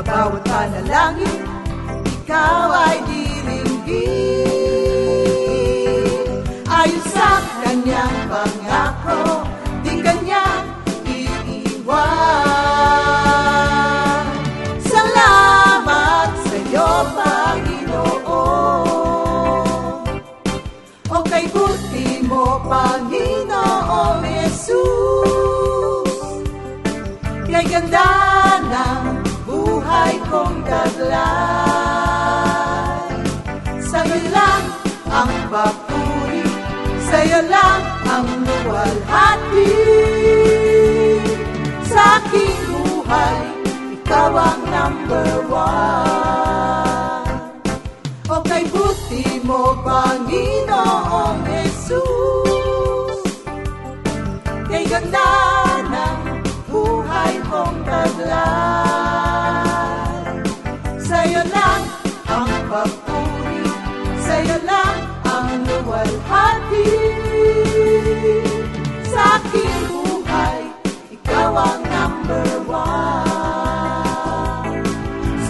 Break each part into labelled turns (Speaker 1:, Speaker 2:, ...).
Speaker 1: bawat panalangin, ikaw ay diringgin. Ayon sa kanyang pangako, di kanyang iiwan. Salamat sa iyo, Panginoon. O kay buti mo, Panginoong Jesus, kay ganda ng buhay kong taglay. Sa'yo lang ang papuri, sa'yo lang ang luwalhati. Sa aking buhay, ikaw ang number one. O kay buti mo, Panginoong Jesus, kay ganda ng buhay kong taglay. Sa'yo lang ang papuri, sa'yo lang ang luwalhati. Sa aking buhay, ikaw ang number one.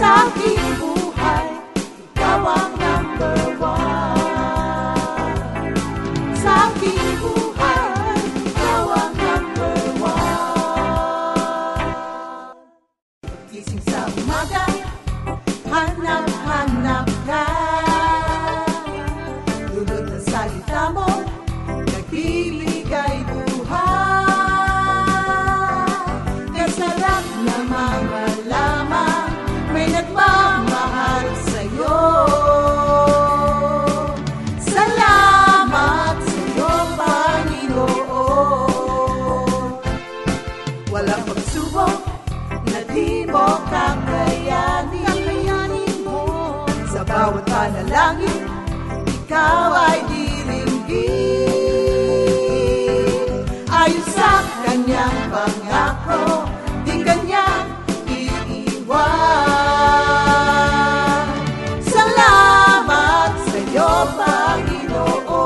Speaker 1: Sa aking buhay, ikaw ang number one. Sa aking buhay, ikaw ang number one. Gising sa umaga, hanap-hanap ka. Lulot ang salita mo, nagbibigay buhay. Kasarap na mga lamang, may nagmamahal sa'yo. Salamat sa'yo, Panginoon. Walang pagsubok na di mo kakayanin mo. Sa bawat panalangin, ikaw ay diringgin. Ayon sa kanyang pangako, di kanyang iiwan. Salamat sa iyo, Panginoon.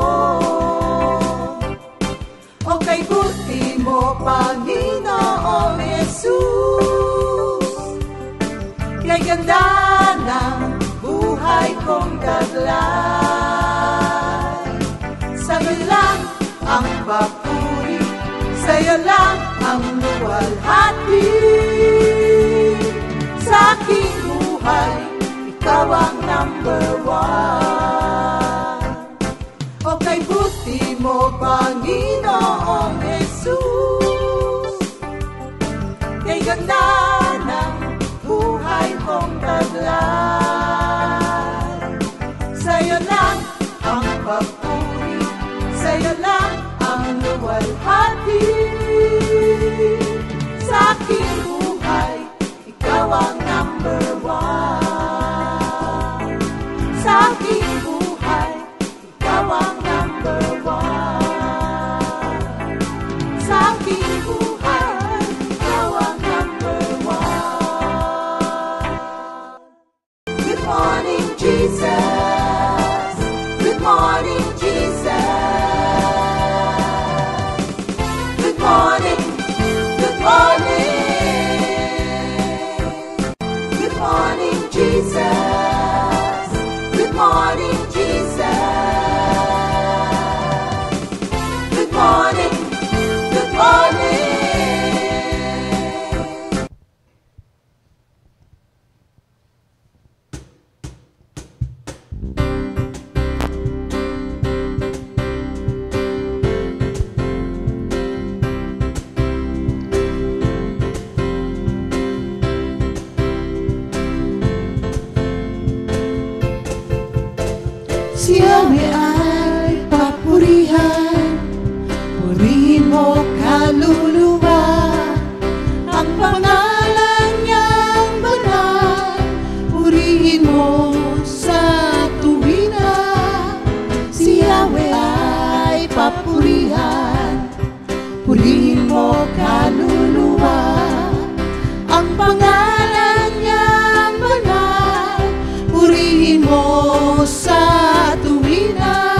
Speaker 1: O kay buti mo, Panginoong Jesus, kay ganda ng buhay kong taglay. Sa'yo lang ang papuri, sa'yo lang ang luwalhati. Sa aking buhay, ikaw ang number one. O kay buti mo, Panginoong Jesus, kay ganda ng buhay kong taglay. Sa'yo lang ang papuri, sa'yo lang ang luwalhati. Sa aking buhay, ikaw ang number one. Sa aking buhay, ikaw ang number one. Sa aking buhay, ikaw ang number one. Good morning, Jesus. Good morning, Jesus. Good morning, good morning. Good morning, Jesus. Good morning, Jesus. Good morning, good morning. Si Yahweh ay papurihan, purihin mo kaluluwa. Ang pangalan niyang banal, purihin mo sa tuwina. Si Yahweh ay papurihan, purihin mo kaluluwa. Ang pangalan niyang banal, purihin mo sa tuwina.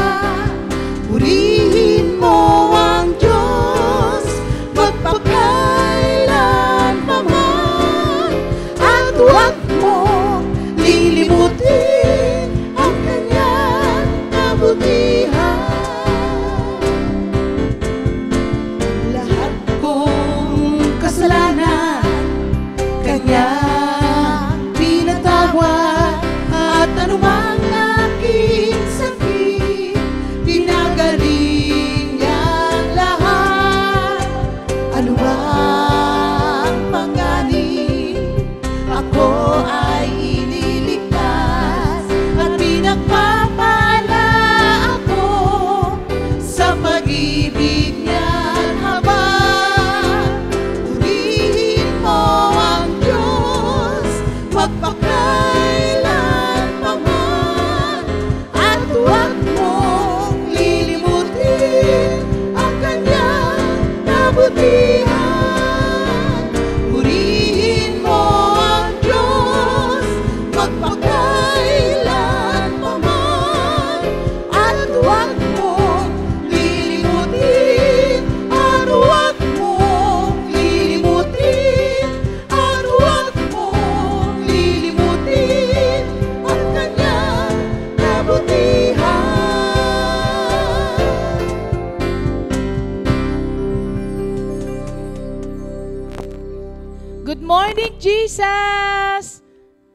Speaker 2: Jesus!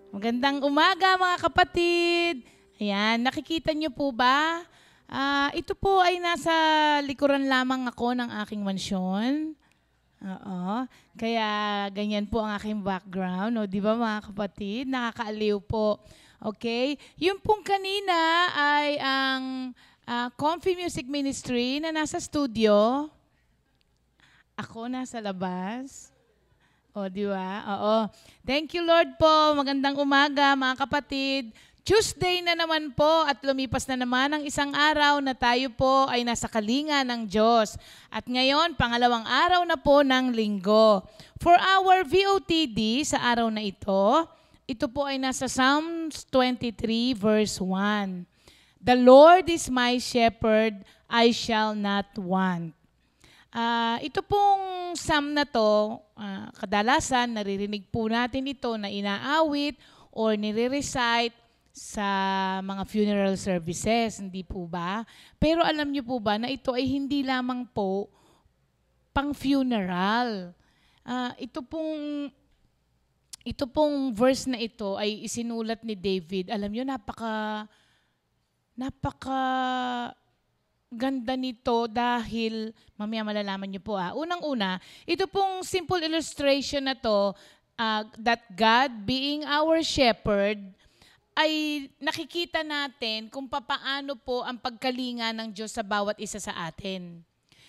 Speaker 2: Magandang umaga mga kapatid. Ayan, nakikita niyo po ba? Ito po ay nasa likuran lamang ako ng aking mansyon. Oo. Kaya ganyan po ang aking background. O, di ba mga kapatid? Nakakaaliw po. Okay? Yung pong kanina ay ang Comfy Music Ministry na nasa studio. Ako nasa labas. O, di ba? Oo. Thank you, Lord po. Magandang umaga, mga kapatid. Tuesday na naman po at lumipas na naman ang isang araw na tayo po ay nasa kalinga ng Diyos. At ngayon, pangalawang araw na po ng linggo. For our VOTD sa araw na ito po ay nasa Psalms 23 verse 1. The Lord is my shepherd, I shall not want. Ito pong psalm na to, kadalasan naririnig po natin ito na inaawit or nire-recite sa mga funeral services, hindi po ba? Pero alam niyo po ba na ito ay hindi lamang po pang funeral. Ito pong verse na ito ay isinulat ni David. Alam niyo, napaka ganda nito dahil, mamaya malalaman niyo po unang-una, ito pong simple illustration na to, that God being our shepherd, ay nakikita natin kung papaano po ang pagkalinga ng Diyos sa bawat isa sa atin.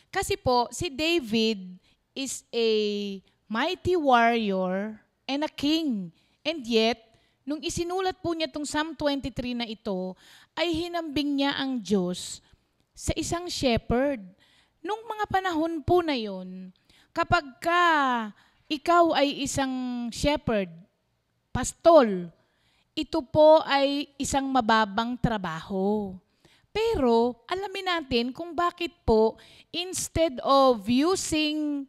Speaker 2: Kasi po, si David is a mighty warrior and a king. And yet, nung isinulat po niya itong Psalm 23 na ito, ay hinambing niya ang Diyos sa isang shepherd. Nung mga panahon po na yun, kapag ka ikaw ay isang shepherd, pastol, ito po ay isang mababang trabaho. Pero alamin natin kung bakit po instead of using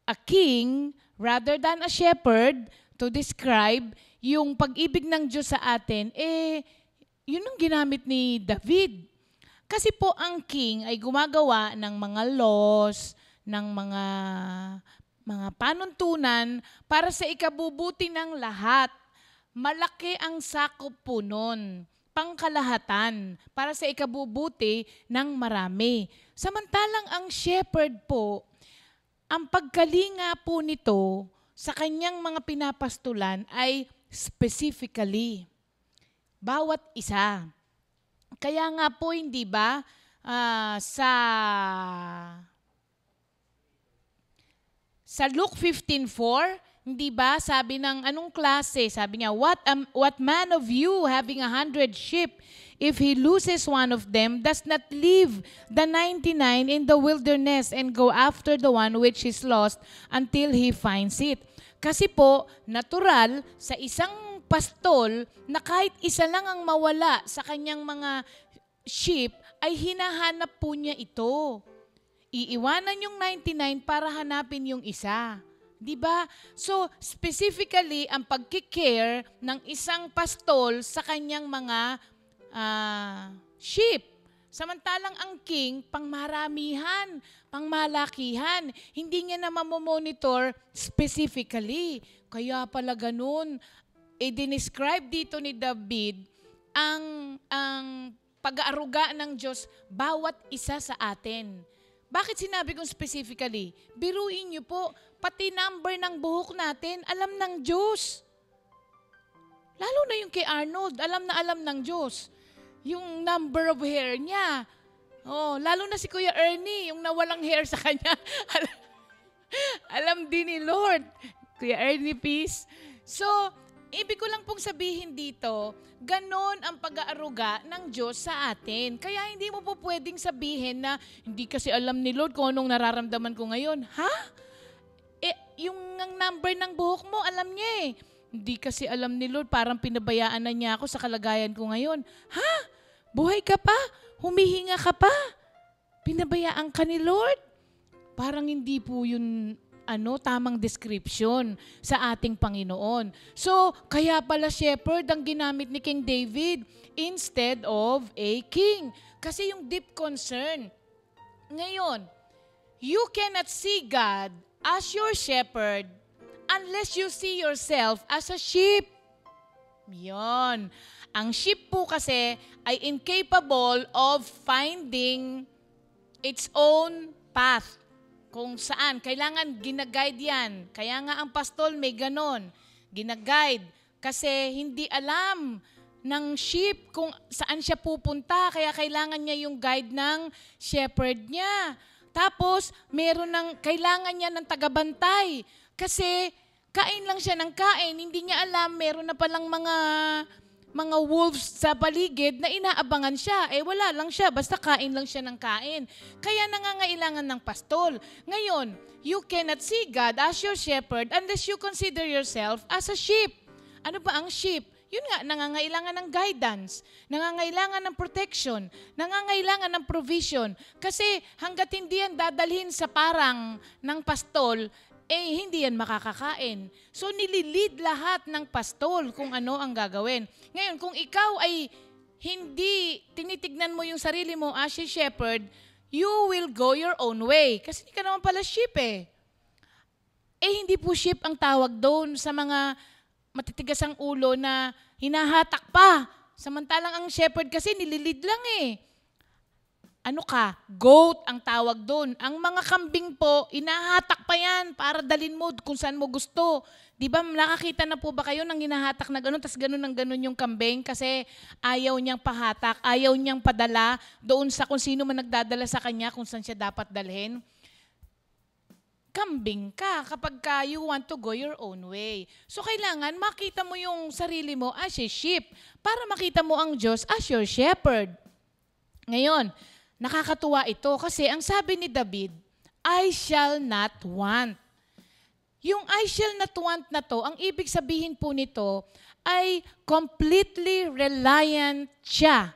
Speaker 2: a king rather than a shepherd to describe yung pag-ibig ng Diyos sa atin, yun ang ginamit ni David. Kasi po ang king ay gumagawa ng mga laws, ng mga panuntunan para sa ikabubuti ng lahat. Malaki ang sakop po nun, pangkalahatan, para sa ikabubuti ng marami. Samantalang ang shepherd po, ang pagkalinga po nito sa kanyang mga pinapastulan ay specifically, bawat isa. Kaya nga po, hindi ba, sa Luke 15:4, hindi ba, sabi ng anong klase, sabi niya, what man of you having 100 sheep, if he loses one of them, does not leave the 99 in the wilderness and go after the one which is lost until he finds it. Kasi po, natural sa isang pastol na kahit isa lang ang mawala sa kanyang mga sheep, ay hinahanap po niya ito. Iiwanan yung 99 para hanapin yung isa. Diba? So, specifically, ang pagkikare ng isang pastol sa kanyang mga sheep. Samantalang ang king, pangmaramihan, pangmalakihan. Hindi niya na mamomonitor specifically. Kaya pala ganun. I-describe dito ni David ang pag-aaruga ng Diyos bawat isa sa atin. Bakit sinabi kong specifically? Biruin niyo po, pati number ng buhok natin, alam ng Diyos. Lalo na yung kay Arnold, alam na alam ng Diyos. Yung number of hair niya. Lalo na si Kuya Ernie, yung nawalang hair sa kanya. Alam din ni Lord. Kuya Ernie, peace. So, ibig ko lang pong sabihin dito, ganon ang pag-aaruga ng Diyos sa atin. Kaya hindi mo po pwedeng sabihin na hindi kasi alam ni Lord kung anong nararamdaman ko ngayon. Ha? Yung number ng buhok mo, alam niya Hindi kasi alam ni Lord, parang pinabayaan na niya ako sa kalagayan ko ngayon. Ha? Buhay ka pa? Humihinga ka pa? Pinabayaan ka ni Lord? Parang hindi po yun tamang description sa ating Panginoon. So, kaya pala shepherd ang ginamit ni King David instead of a king. Kasi yung deep concern. Ngayon, you cannot see God as your shepherd unless you see yourself as a sheep. Yon. Ang sheep po kasi ay incapable of finding its own path. Kung saan, kailangan ginaguide yan. Kaya nga ang pastol may ganon, ginaguide. Kasi hindi alam ng sheep kung saan siya pupunta, kaya kailangan niya yung guide ng shepherd niya. Tapos, kailangan niya ng tagabantay. Kasi, kain lang siya ng kain. Hindi niya alam, meron na palang mga wolves sa paligid na inaabangan siya. Wala lang siya. Basta kain lang siya ng kain. Kaya nangangailangan ng pastol. Ngayon, you cannot see God as your shepherd unless you consider yourself as a sheep. Ano ba ang sheep? Yun nga, nangangailangan ng guidance, nangangailangan ng protection, nangangailangan ng provision. Kasi hanggat hindi yan dadalhin sa parang ng pastol, hindi yan makakakain. So nililid lahat ng pastol kung ano ang gagawin. Ngayon, kung ikaw ay hindi tinitignan mo yung sarili mo as a shepherd, you will go your own way. Kasi hindi ka naman pala sheep hindi po sheep ang tawag doon sa mga matitigas ang ulo na hinahatak pa. Samantalang ang shepherd kasi nililid lang Ano ka? Goat ang tawag doon. Ang mga kambing po, inahatak pa yan para dalin mo kung saan mo gusto. Di ba, nakakita na po ba kayo ng hinahatak na gano'n, tas gano'n ng gano'n yung kambing kasi ayaw niyang pahatak, ayaw niyang padala doon sa kung sino man nagdadala sa kanya, kung saan siya dapat dalhin. Kambing ka kapag you want to go your own way. So kailangan makita mo yung sarili mo as a sheep para makita mo ang Diyos as your shepherd. Ngayon, nakakatuwa ito kasi ang sabi ni David, I shall not want. Yung I shall not want na to, ang ibig sabihin po nito ay completely reliant siya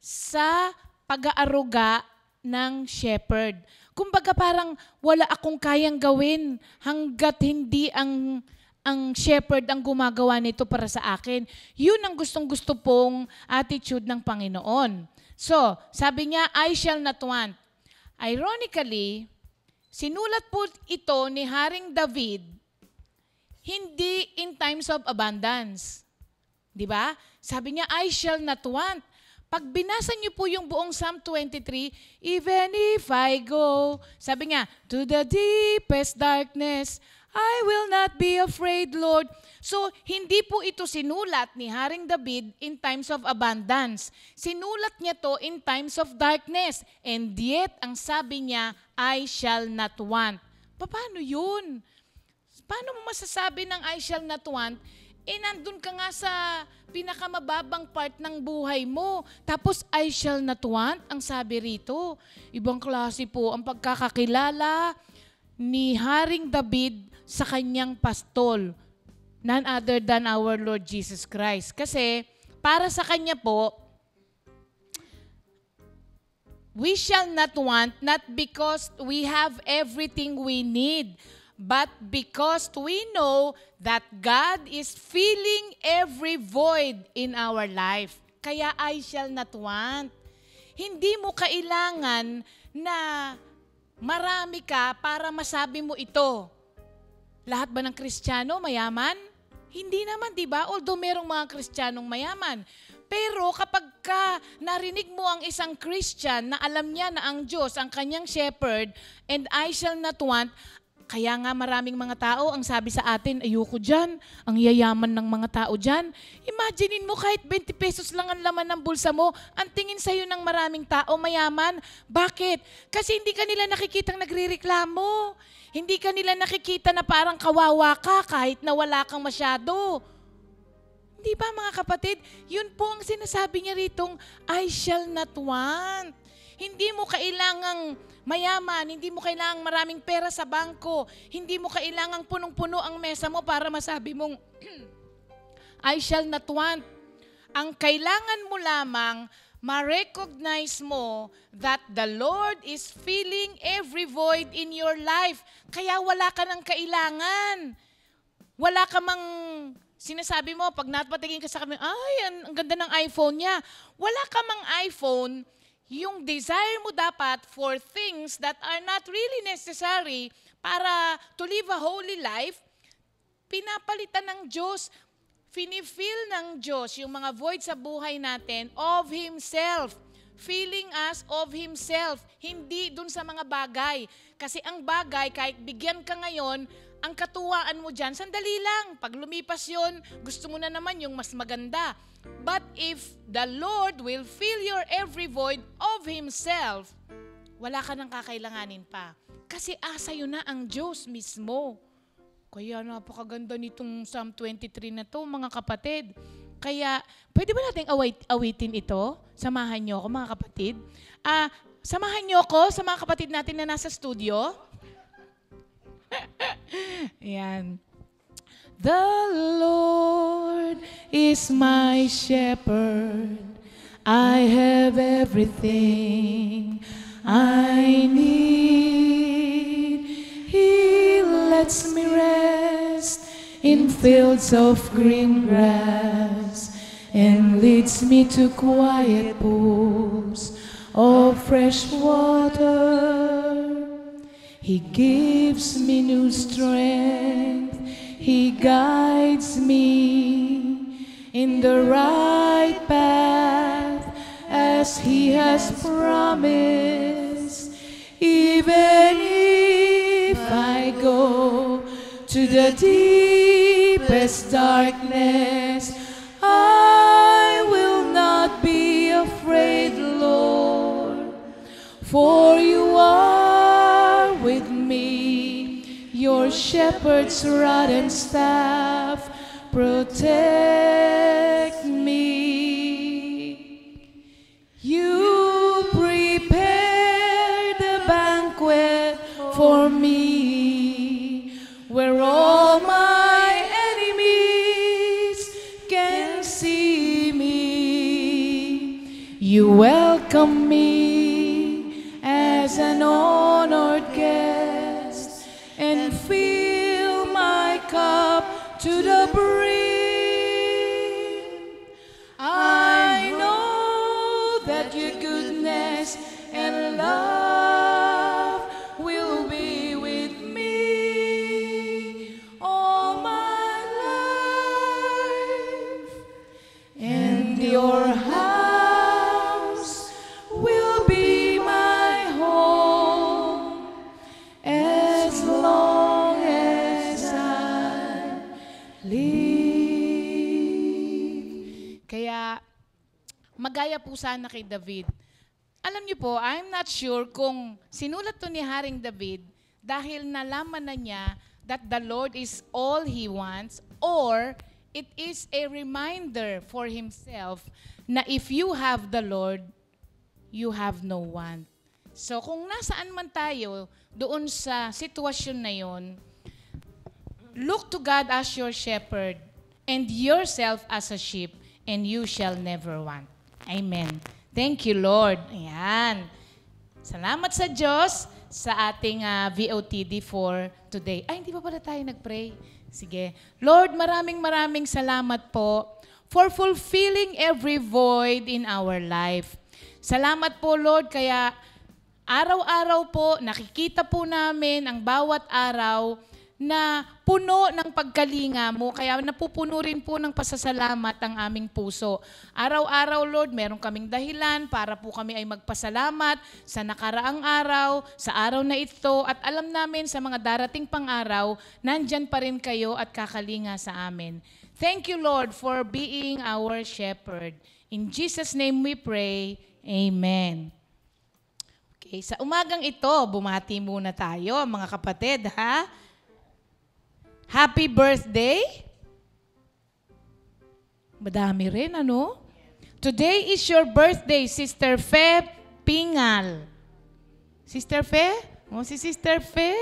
Speaker 2: sa pag-aaruga ng shepherd. Kumbaga parang wala akong kayang gawin hanggat hindi ang shepherd ang gumagawa nito para sa akin. Yun ang gustong-gusto pong attitude ng Panginoon. So, sabi niya, I shall not want. Ironically, sinulat po ito ni Haring David hindi in times of abundance. Di ba? Sabi niya, I shall not want. Pag binasa niyo po yung buong Psalm 23, even if I go, sabi nga, to the deepest darkness, I will not be afraid, Lord. So, hindi po ito sinulat ni Haring David in times of abundance. Sinulat niya to in times of darkness. And yet, ang sabi niya, I shall not want. Paano yun? Paano mo masasabi ng I shall not want? Nandun ka nga sa pinakamababang part ng buhay mo. Tapos, I shall not want, ang sabi rito. Ibang klase po ang pagkakakilala ni Haring David sa kanyang pastol. None other than our Lord Jesus Christ. Kasi, para sa kanya po, we shall not want, not because we have everything we need, but because we know that God is filling every void in our life. Kaya I shall not want. Hindi mo kailangan na marami ka para masabi mo ito. Lahat ba ng Kristiyano mayaman? Hindi naman, di ba? Although merong mga Kristiyanong mayaman. Pero kapag narinig mo ang isang Christian na alam niya na ang Diyos, ang kanyang shepherd, and I shall not want, kaya nga maraming mga tao ang sabi sa atin, ayoko dyan, ang yayaman ng mga tao dyan. Imaginein mo kahit 20 pesos lang ang laman ng bulsa mo, ang tingin sa'yo ng maraming tao mayaman. Bakit? Kasi hindi ka nila nakikitang nagrereklamo. Hindi ka nila nakikita na parang kawawa ka kahit na wala kang masyado. Di ba mga kapatid? Yun po ang sinasabi niya ritong, I shall not want. Hindi mo kailangang mayaman, hindi mo kailangang maraming pera sa bangko, hindi mo kailangang punong-puno ang mesa mo para masabi mong, I shall not want. Ang kailangan mo lamang, ma-recognize mo that the Lord is filling every void in your life. Kaya wala ka ng kailangan. Wala ka mang sinasabi mo, pag napatingin ka sa kanya, ay, ang ganda ng iPhone niya. Wala ka mang iPhone, yung desire mo dapat for things that are not really necessary para to live a holy life, pinapalitan ng Diyos, finifeel ng Diyos yung mga void sa buhay natin of Himself. Filling us of Himself, hindi dun sa mga bagay. Kasi ang bagay, kahit bigyan ka ngayon, ang katuwaan mo dyan, sandali lang. Pag lumipas yun, gusto mo na naman yung mas maganda. But if the Lord will fill your every void of Himself, wala ka nang kakailanganin pa. Kasi asa yun na ang Diyos mismo. Kaya napakaganda nitong Psalm 23 na to, mga kapatid. Kaya, pwede ba nating awitin ito? Samahan niyo ako, mga kapatid. Samahan niyo ako sa mga kapatid natin na nasa studio. Ayan. The Lord is my shepherd. I have everything I need. He lets me rest in fields of green grass, and leads me to quiet pools of fresh water. He gives me new strength, He guides me in the right path, as He has promised. Even if I go to the deepest darkness, I will not be afraid, Lord, for you are with me. Your shepherd's rod and staff protect me. You prepare the banquet for me, where all my enemies can see me. You welcome me as an honored guest, and fill my cup to the brim. I know that your goodness and love will be with me all my life, and your house will be my home as long as I live. Kaya magaya po sana kay David. Alam niyo po, I'm not sure kung sinulat to ni Haring David dahil nalaman na niya that the Lord is all he wants, or it is a reminder for himself na if you have the Lord, you have no want. So kung nasaan man tayo doon sa sitwasyon na yon, look to God as your shepherd and yourself as a sheep, and you shall never want. Amen. Thank you, Lord. Ayan. Salamat sa Diyos sa ating VOTD for today. Ay, hindi pa pala tayo nag-pray. Sige. Lord, maraming salamat po for fulfilling every void in our life. Salamat po, Lord, kaya araw-araw po, nakikita po namin ang bawat araw na puno ng pagkalinga mo, kaya napupuno rin po ng pasasalamat ang aming puso. Araw-araw, Lord, meron kaming dahilan para po kami ay magpasalamat sa nakaraang araw, sa araw na ito, at alam namin sa mga darating pang araw, nandyan pa rin kayo at kakalinga sa amin. Thank you, Lord, for being our shepherd. In Jesus' name we pray, Amen. Okay, sa umagang ito, bumati muna tayo, mga kapatid, ha? Happy birthday! Madami rin, ano? Today is your birthday, Sister Fe Pingal. Sister Fe? Oh, si Sister Fe.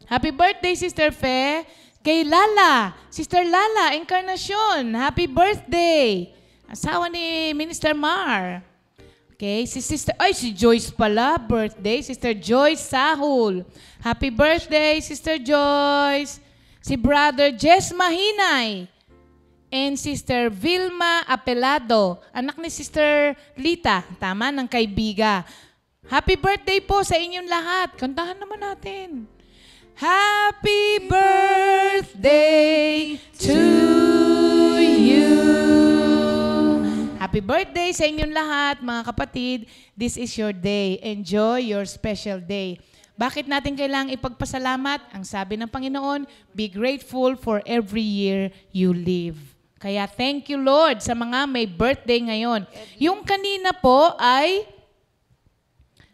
Speaker 2: Happy birthday, Sister Fe. Kay Lala, Sister Lala Encarnacion. Happy birthday! Asawa ni Minister Mar. Okay, si Joyce pala, birthday. Sister Joyce Sahul. Happy birthday, Sister Joyce. Si Brother Jess Mahinay. And Sister Vilma Apelado. Anak ni Sister Lita. Tama, ng kaibiga. Happy birthday po sa inyong lahat. Kantahan naman natin. Happy birthday to you. Happy birthday sa inyong lahat, mga kapatid. This is your day. Enjoy your special day. Bakit natin kailangang ipagpasalamat? Ang sabi ng Panginoon, be grateful for every year you live. Kaya thank you, Lord, sa mga may birthday ngayon. Yung kanina po ay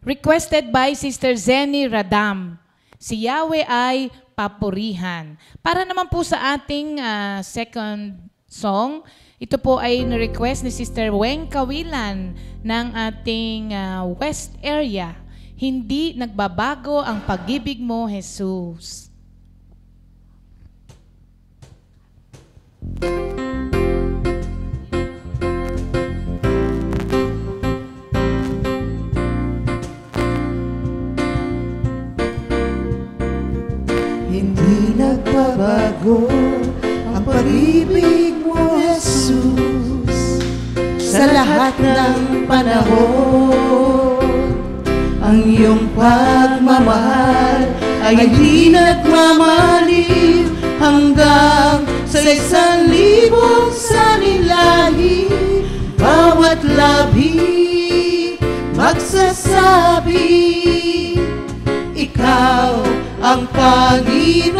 Speaker 2: requested by Sister Zenny Radam. Si Yahweh ay papurihan. Para naman po sa ating second song, ito po ay na-request ni Sister Weng Kawilan ng ating West area. Hindi nagbabago ang pag-ibig mo, Jesus.
Speaker 1: Hindi nagbabago ang pag-ibig mo, Jesus. Sa lahat ng panahon, ang iyong pagmamahal ay hindi nagmamaliw hanggang sa 1,000 sanilahi. Bawat labi magsasabi, ikaw ang Panginoon.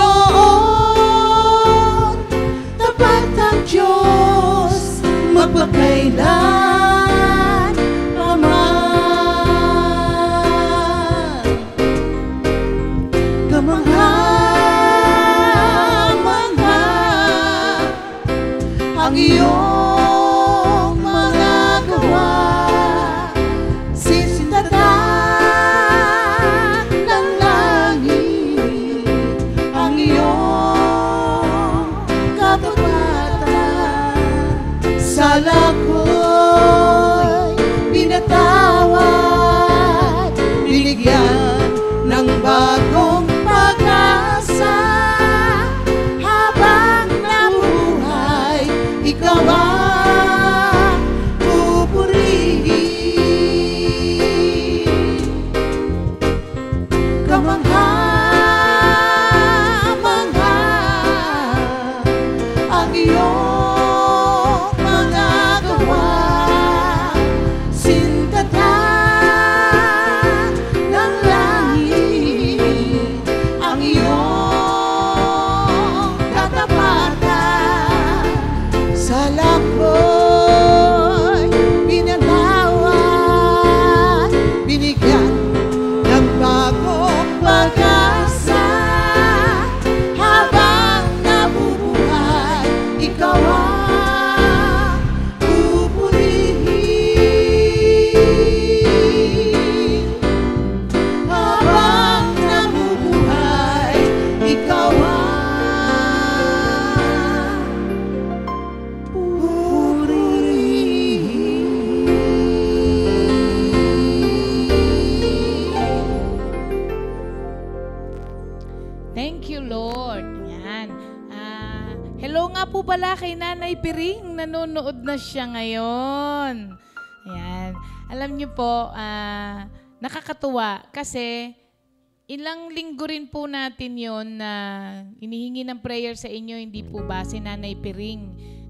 Speaker 1: Tapat ang Diyos magpakailan paman. Kamangha-mangha ang iyong mga gawa. Sintatak ng langit ang iyong katapatan. Sala ko'y pinatawad, binigyan ng bagong pag-asa. Habang nabuhay, ikaw ang pupurihin. Kamangha-mangha ang iyong mga gawa. Sintatak ng langit ang iyong katapatan. Sala ko'y pinatawad, binigyan ng bagong pag-asa. Habang nabubuhay, ikaw ang pupurihin. Habang nabubuhay, ikaw ang
Speaker 2: Thank you, Lord. Ayan. Hello nga po pala kay Nanay Piring. Nanonood na siya ngayon. Ayan. Alam niyo po, nakakatuwa kasi ilang linggo rin po natin yon na inihingi ng prayer sa inyo, hindi po ba si Nanay Piring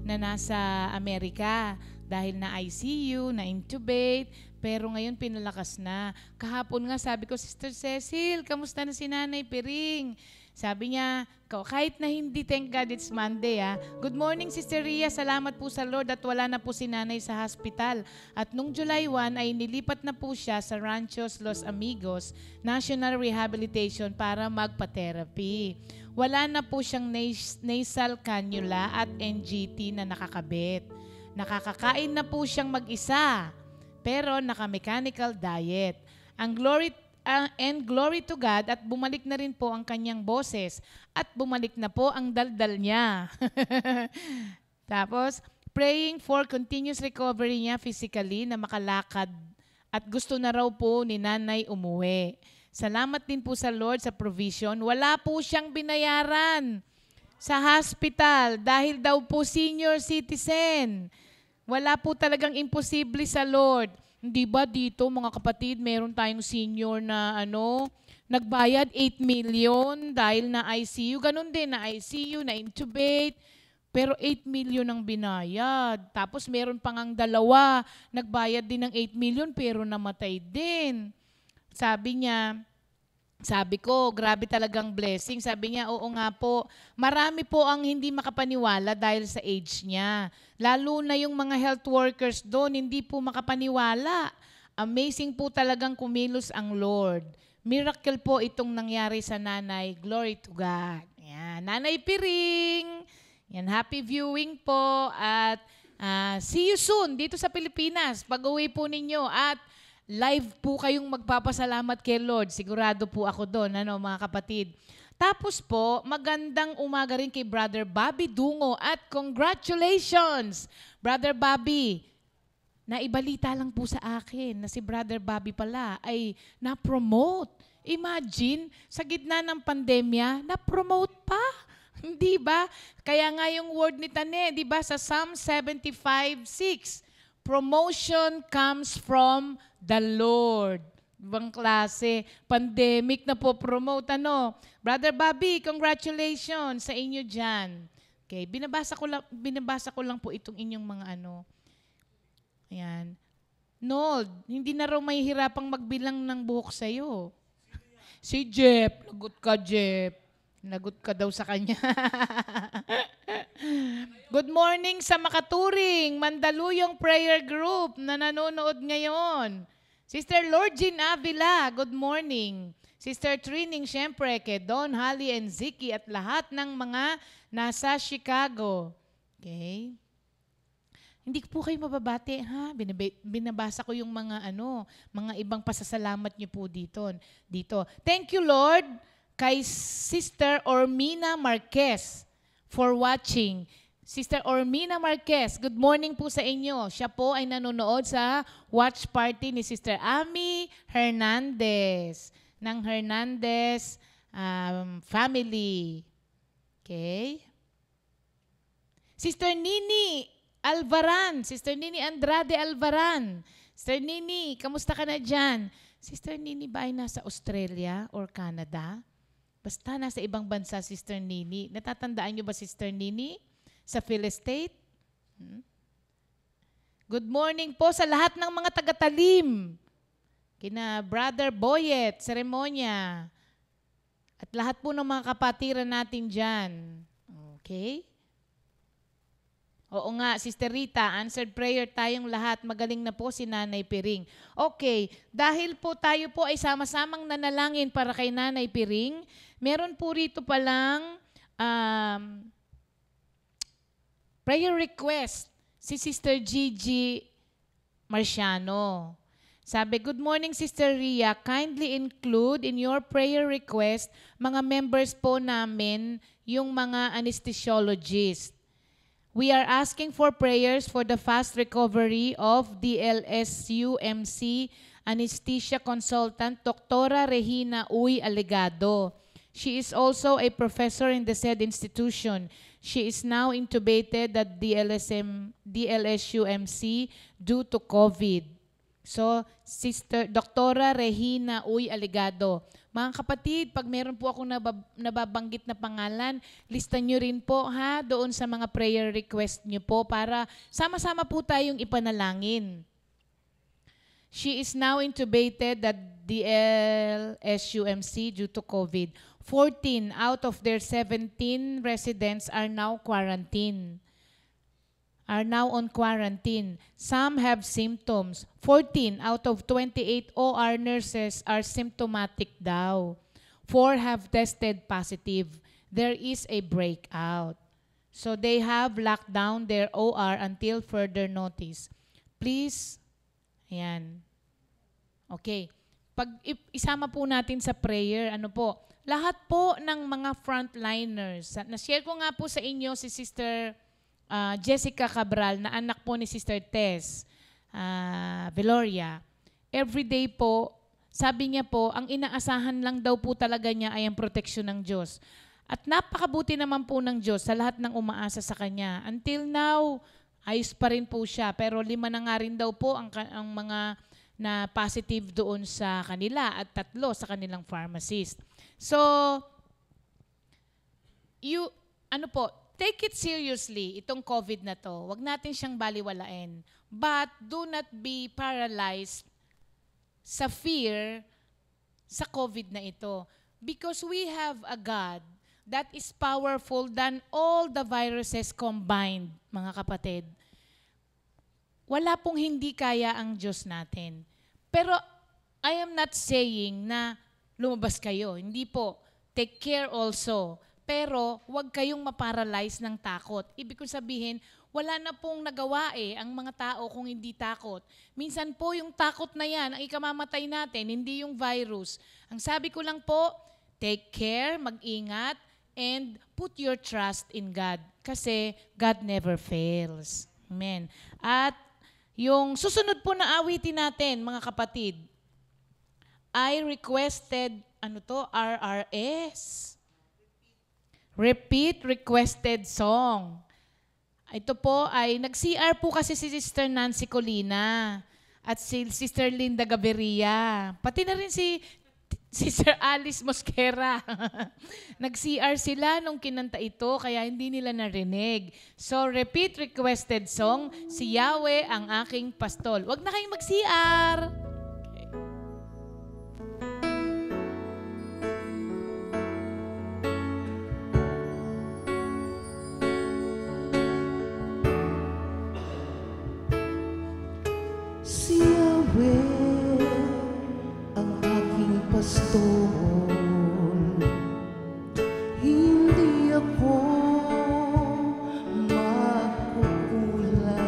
Speaker 2: na nasa Amerika dahil na ICU, na intubate, pero ngayon pinalakas na. Kahapon nga sabi ko, Sister Cecil, kamusta na si Nanay Piring? Sabi niya, kahit na hindi, thank God it's Monday. Good morning, Sister Ria. Salamat po sa Lord at wala na po si Nanay sa hospital. At nung July 1 ay nilipat na po siya sa Ranchos Los Amigos National Rehabilitation para magpa-therapy. Wala na po siyang nasal cannula at NGT na nakakabit. Nakakakain na po siyang mag-isa, pero naka-mechanical diet. And glory to God at bumalik na rin po ang kanyang boses at bumalik na po ang daldal niya. Tapos, praying for continuous recovery niya physically na makalakad at gusto na raw po ni Nanay umuwi. Salamat din po sa Lord sa provision. Wala po siyang binayaran sa hospital dahil daw po senior citizen. Wala po talagang imposible sa Lord. Hindi ba dito, mga kapatid, meron tayong senior na nagbayad 8 million dahil na ICU. Ganun din, na ICU, na intubate. Pero 8 million ang binayad. Tapos meron pang ang dalawa, nagbayad din ng 8 million pero namatay din. Sabi ko, grabe talagang blessing. Sabi niya, oo nga po, marami po ang hindi makapaniwala dahil sa age niya. Lalo na yung mga health workers doon, hindi po makapaniwala. Amazing po talagang kumilos ang Lord. Miracle po itong nangyari sa nanay. Glory to God. Yan. Nanay Piring. Yan, happy viewing po. At see you soon dito sa Pilipinas. Pag-uwi po ninyo. At live po kayong magpapasalamat kay Lord. Sigurado po ako doon, mga kapatid. Tapos po, magandang umaga rin kay Brother Bobby Dungo at congratulations, Brother Bobby. Naibalita lang po sa akin na si Brother Bobby pala ay na-promote. Imagine, sa gitna ng pandemya, na-promote pa. Hindi ba? Kaya nga yung word ni Tane, di ba, sa Psalm 75:6, promotion comes from the Lord. Ibang klase. Pandemic na po promote. Brother Bobby, congratulations sa inyo dyan. Okay, binabasa ko lang po itong inyong mga Ayan. Nold, hindi na raw may hirapang magbilang ng buhok sa'yo. Si Jeff. Lagot ka, Jeff. Lagot ka daw sa kanya. Good morning sa Makaturing, Mandaluyong Prayer Group na nanonood ngayon. Sister Lordine Avila, good morning. Sister Trining, syempre, kay Don, Holly, and Ziki at lahat ng mga nasa Chicago. Okay? Hindi po kayo mababati, ha? Binabasa ko yung mga mga ibang pasasalamat niyo po dito. Thank you, Lord, kay Sister Ormina Marquez for watching. Sister Ormina Marquez, good morning po sa inyo. Siya po ay nanonood sa watch party ni Sister Ami Hernandez ng Hernandez family. Okay? Sister Nini Alvaran, Sister Nini Andrade Alvaran. Sister Nini, kamusta ka na dyan? Sister Nini ba ay nasa Australia or Canada? Basta nasa ibang bansa, Sister Nini. Natatandaan niyo ba, Sister Nini? Sa Phil Estate? Good morning po sa lahat ng mga taga-Talim. Kina Brother Boyet, Seremonya. At lahat po ng mga kapatiran natin dyan. Okay? Oo nga, Sister Rita, answered prayer tayong lahat. Magaling na po si Nanay Piring. Okay, dahil po tayo po ay sama-samang nanalangin para kay Nanay Piring, meron po rito palang prayer request si Sister Gigi Marciano. Sabi, good morning, Sister Ria. Kindly include in your prayer request mga members po namin, yung mga anesthesiologists. We are asking for prayers for the fast recovery of DLSUMC anesthesia consultant Dr. Regina Uy Alegado. She is also a professor in the said institution. She is now intubated at DLSUMC due to COVID. So, Sister Dr. Regina Uy Alegado. Mga kapatid, pag meron po akong nababanggit na pangalan, listan nyo rin po doon sa mga prayer request nyo po para sama-sama po tayong ipanalangin. She is now intubated at DLSUMC due to COVID. 14 out of their 17 residents are now on quarantine. Some have symptoms. 14 out of 28 OR nurses are symptomatic daw. 4 have tested positive. There is a breakout. So they have locked down their OR until further notice. Please, ayan. Okay. Pag isama po natin sa prayer, lahat po ng mga frontliners. Na-share ko nga po sa inyo si Sister Jessica Cabral, na anak po ni Sister Tess Veloria. Everyday po, sabi niya po, ang inaasahan lang daw po talaga niya ay ang proteksyon ng Diyos. At napakabuti naman po ng Diyos sa lahat ng umaasa sa Kanya. Until now, ayos pa rin po siya. Pero 5 na nga rin daw po ang mga na positive doon sa kanila at 3 sa kanilang pharmacist. So, take it seriously, itong COVID na to. Huwag natin siyang baliwalain. But do not be paralyzed sa fear sa COVID na ito. Because we have a God that is powerful than all the viruses combined, mga kapatid. Wala pong hindi kaya ang Diyos natin. Pero I am not saying na lumabas kayo. Hindi po. Take care also. Pero huwag kayong maparalyze ng takot. Ibig ko sabihin, wala na pong nagawa ang mga tao kung hindi takot. Minsan po yung takot na yan, ang ikamamatay natin, hindi yung virus. Ang sabi ko lang po, take care, mag-ingat, and put your trust in God. Kasi God never fails. Amen. At yung susunod po na awitin natin, mga kapatid, I requested, RRS. Repeat Requested Song. Ito po ay, nag-CR po kasi si Sister Nancy Colina at si Sister Linda Gaviria. Pati na rin si Sister Alice Mosquera. Nag-CR sila nung kinanta ito, kaya hindi nila narinig. So, Repeat Requested Song, si Yahweh ang aking pastol. Huwag na kayong mag-CR.
Speaker 1: Si Yahweh ang aking pastol, hindi ako magkukulang.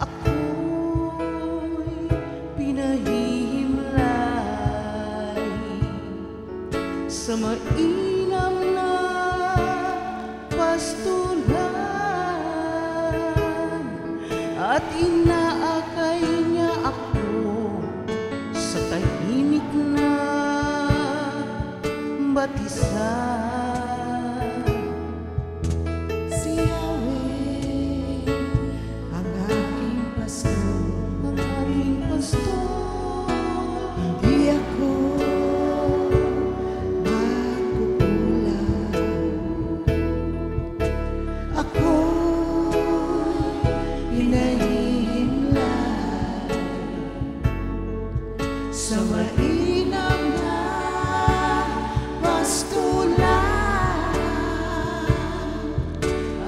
Speaker 1: Ako'y pinahihimlay sa mainam na pastulan at inaakay niya ako sa tahimik na batisan. Si Yahweh ang aking pastol, di ako magkukulang. Ako'y hinahihimlay sa mainam na pastulan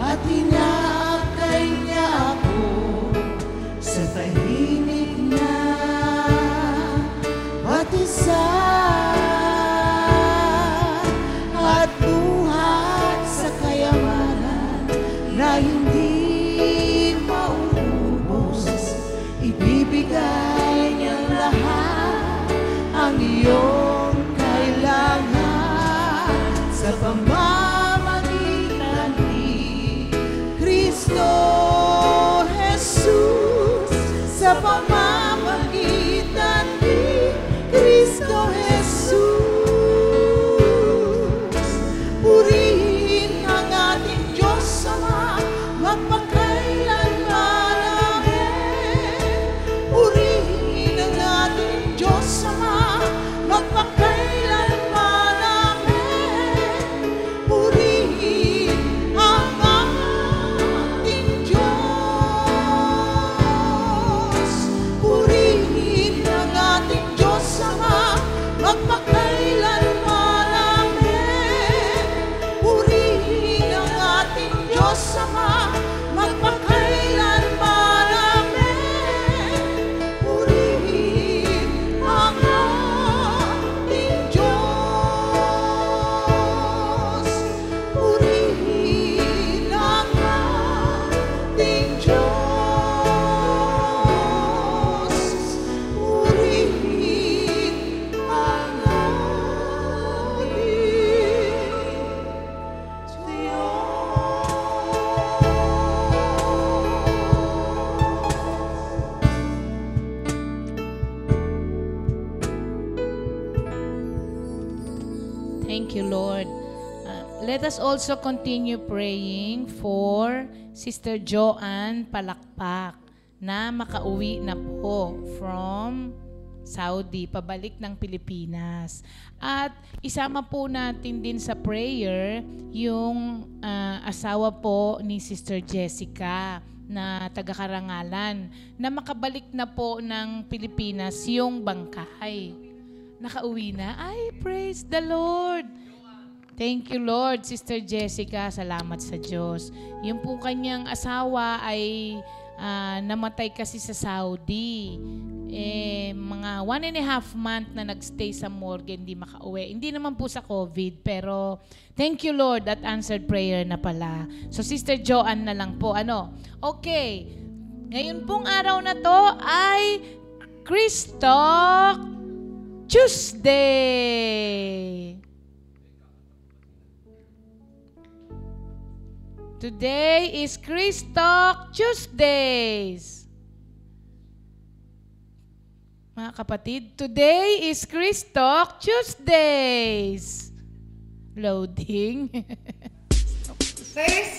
Speaker 1: at inaakay niya ako sa tahimik na batisan at buhat sa kayamanan na hindi mauubos. Ibibigay niyang lahat ang iyong kailangan sa pamamagitan ni Kristo Jesus. Sa pamamagitan ni Kristo Jesus. Purihin ang ating Diyos Ama, magpakailanman. Amen. Purihin ang ating Diyos Ama, magpakailanman. Amen. Purihin ang ating Diyos. Purihin ang ating Diyos Ama, magpakailanman. Amen. Purihin ang ating Diyos Ama, magpakailanman. Amen. Purihin ang ating Diyos. Purihin ang ating Diyos. Purihin ang ating
Speaker 2: Thank you, Lord. Let us also continue praying for Sister Joanne Palakpak. na makauwi na po from Saudi, pabalik ng Pilipinas. At isama po natin din sa prayer yung asawa po ni Sister Jessica na taga-Karangalan na makabalik na po ng Pilipinas yung bangkay. Nakauwi na. Ay, praise the Lord! Thank you, Lord. Sister Jessica, salamat sa Diyos. Yung po kanyang asawa ay namatay kasi sa Saudi. Mga 1.5 month na nagstay sa morgue, hindi makauwi. Hindi naman po sa COVID, pero thank you, Lord, that answered prayer na pala. So, Sister Joanne na lang po. Okay. Ngayon pong araw na to ay Christalk Tuesday. Today is Christalk Tuesdays. Mga kapatid, today is Christalk Tuesdays. Loading.
Speaker 3: 1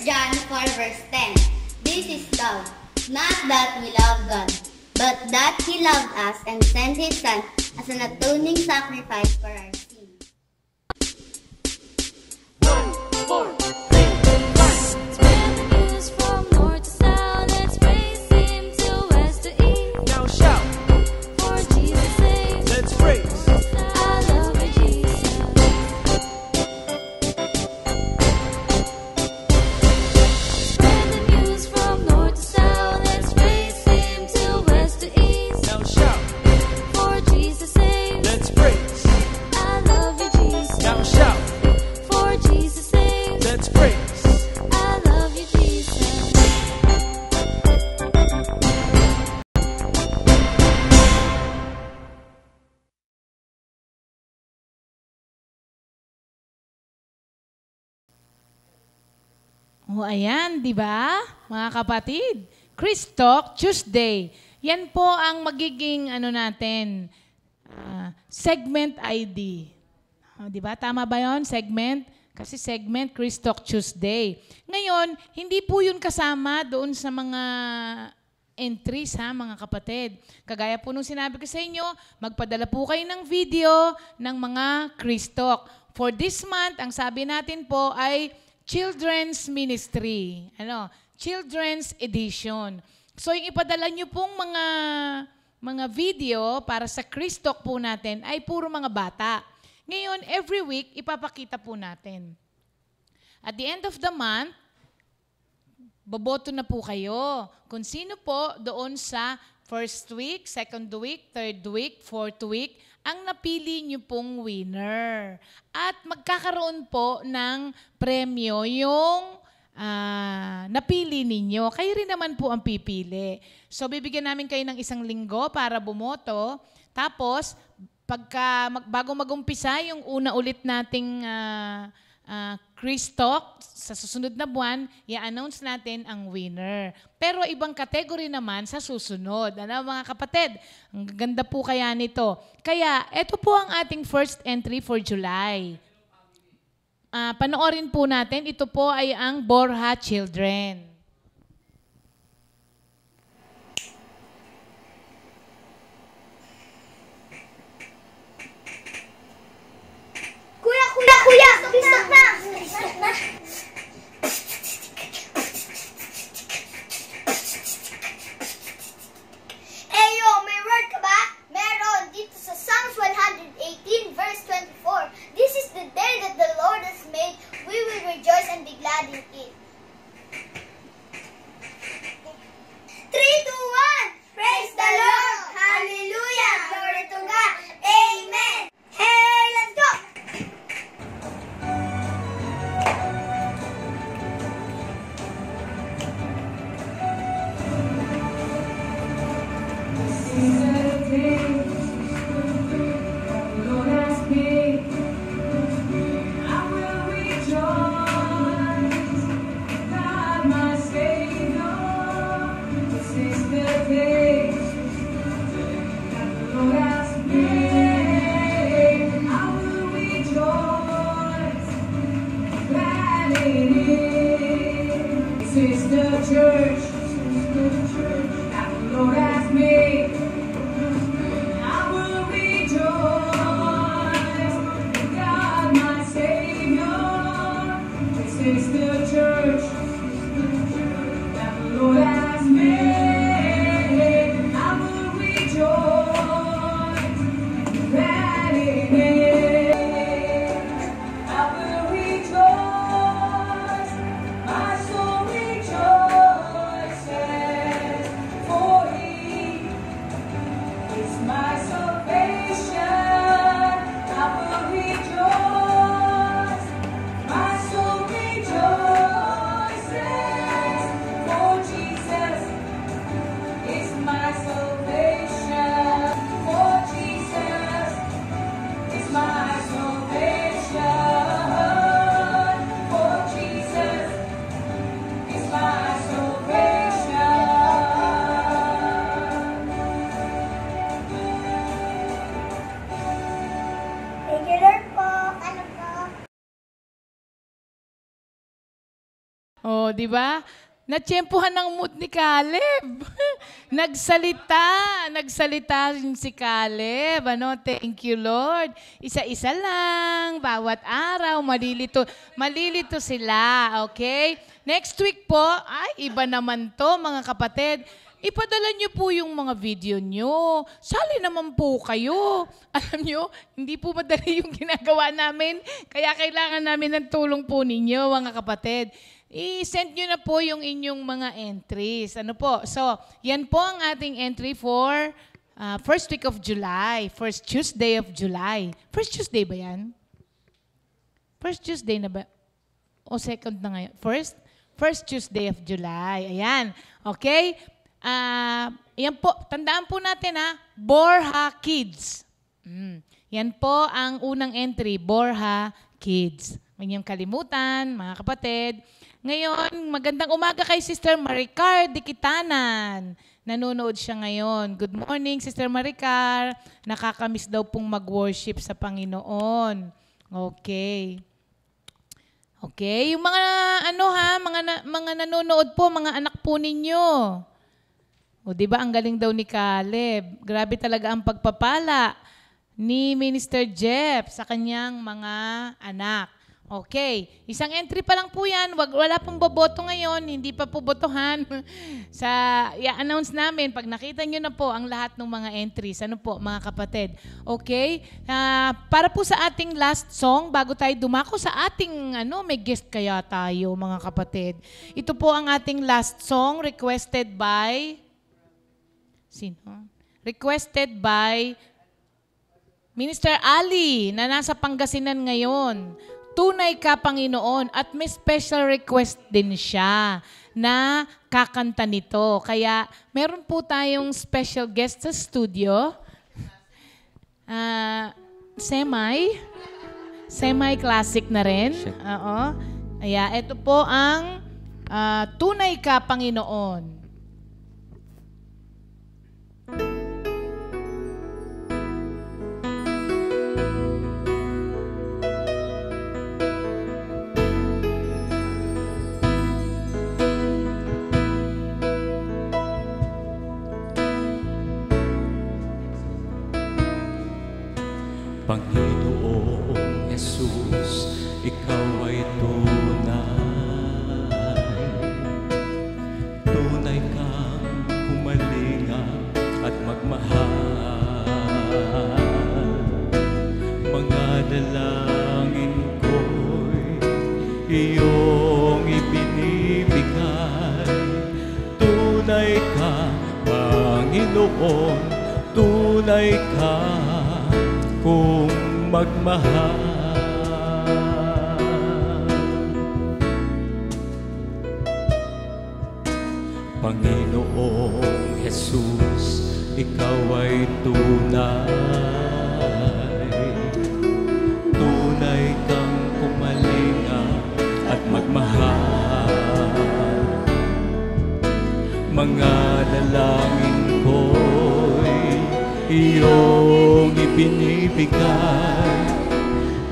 Speaker 3: John 4 verse 10. This is love, not that we love God, but that He loved us and sent His Son as an atoning sacrifice for our sins.
Speaker 4: 1, 4, 3. Spread the news from north to south. Let's praise Him to west to east.
Speaker 5: Now shout.
Speaker 4: For Jesus saves.
Speaker 5: Let's praise.
Speaker 4: I love you, Jesus. Spread the news from north to south. Let's praise Him to west to east.
Speaker 5: Now shout.
Speaker 4: For Jesus saves.
Speaker 5: Let's praise.
Speaker 4: I love you, Jesus.
Speaker 5: Now shout.
Speaker 4: For Jesus saves.
Speaker 5: Let's praise.
Speaker 4: I love you, Jesus.
Speaker 2: O ayan, di ba? Mga kapatid, Christalk Tuesday. Yan po ang magiging natin, segment ID. O, di ba? Tama ba yon? Segment? Kasi segment Christalk Tuesday. Ngayon, hindi po yun kasama doon sa mga entries, mga kapatid. Kagaya po nung sinabi ko sa inyo, magpadala po kayo ng video ng mga Christalk. For this month, ang sabi natin po ay Children's Ministry. Children's Edition. So, yung ipadala nyo pong mga video para sa Christalk po natin ay puro mga bata. Ngayon, every week, ipapakita po natin. At the end of the month, boboto na po kayo. Kung sino po doon sa first week, second week, third week, fourth week, ang napili nyo pong winner. At magkakaroon po ng premyo yung napili ninyo. Kayo rin naman po ang pipili. So, bibigyan namin kayo ng 1 linggo para bumoto. Tapos, bago mag-umpisa yung una ulit nating Christalk, sa susunod na buwan, i-announce natin ang winner. Pero ibang category naman sa susunod. Mga kapatid, ang ganda po kaya nito. Kaya, ito po ang ating first entry for July. Panoorin po natin, ito po ay ang Borja Children.
Speaker 3: Kuya! Stop na! Eyo, may word ka ba? Meron dito sa Psalms 118 verse 24. This is the day that the Lord has made. We will rejoice and be glad in it. 3, 2, 1. Praise the Lord! Hallelujah! Glory to God! Amen! Hey, let's go!
Speaker 1: Sister Church,
Speaker 2: Lord has made. I will rejoice in God my Savior. This is the church that the Lord has made. I will rejoice that in it. I will rejoice, my soul rejoices, for He is my salvation. I will rejoice, my soul rejoices, for Jesus is my salvation. For Jesus is my salvation. For Jesus is my salvation.
Speaker 3: Thank you, Lord po. Ano po?
Speaker 2: Oh, di ba? Natsyempohan ng mood ni Caleb. Nagsalita rin si Caleb. Ano, thank you, Lord. Isa-isa lang, bawat araw, malilito sila, okay? Next week po, ay, iba naman to, mga kapatid. Ipadala niyo po yung mga video niyo. Sali naman po kayo. Alam niyo, hindi po madali yung ginagawa namin. Kaya kailangan namin ng tulong po ninyo, mga kapatid. I-send nyo na po yung inyong mga entries. Ano po? So, yan po ang ating entry for first week of July. First Tuesday of July. First Tuesday ba yan? First Tuesday na ba? O second na ngayon? First Tuesday of July. Ayan. Okay? Yan po. Tandaan po natin Borja Kids. Yan po ang unang entry. Borja Kids. Huwag niyong kalimutan, mga kapatid. Ngayon, magandang umaga kay Sister Maricar Dikitanan. Nanonood siya ngayon. Good morning, Sister Maricar. Nakakamiss daw pong mag-worship sa Panginoon. Okay. Okay, yung mga mga nanonood po, mga anak po ninyo. O di ba ang galing daw ni Caleb? Grabe talaga ang pagpapala ni Minister Jeff sa kanyang mga anak. Okay, isang entry pa lang po yan. Wala pong boboto ngayon, hindi pa po botohan. I-announce namin, pag nakita nyo na po ang lahat ng mga entries, ano po mga kapatid. Okay, para po sa ating last song, bago tayo dumako sa ating, may guest kaya tayo mga kapatid. Ito po ang ating last song, requested by, sino? Requested by Minister Ali, na nasa Pangasinan ngayon. Tunay ka, Panginoon. At may special request din siya na kakanta nito. Kaya meron po tayong special guest sa studio. Semi-classic na rin. Oo. Kaya ito po ang Tunay ka, Panginoon.
Speaker 5: Panginoong Jesus, Ikaw ay tunay. Tunay kang humalinga at magmahal. Mga dalangin ko'y iyong ibinibigay. Tunay ka, Panginoon, tunay ka kung magmahal. Panginoong Jesus, Ikaw ay tunay. Tunay kang kumalinga at magmahal. Mga dalangin ko'y iyong ibinibigay.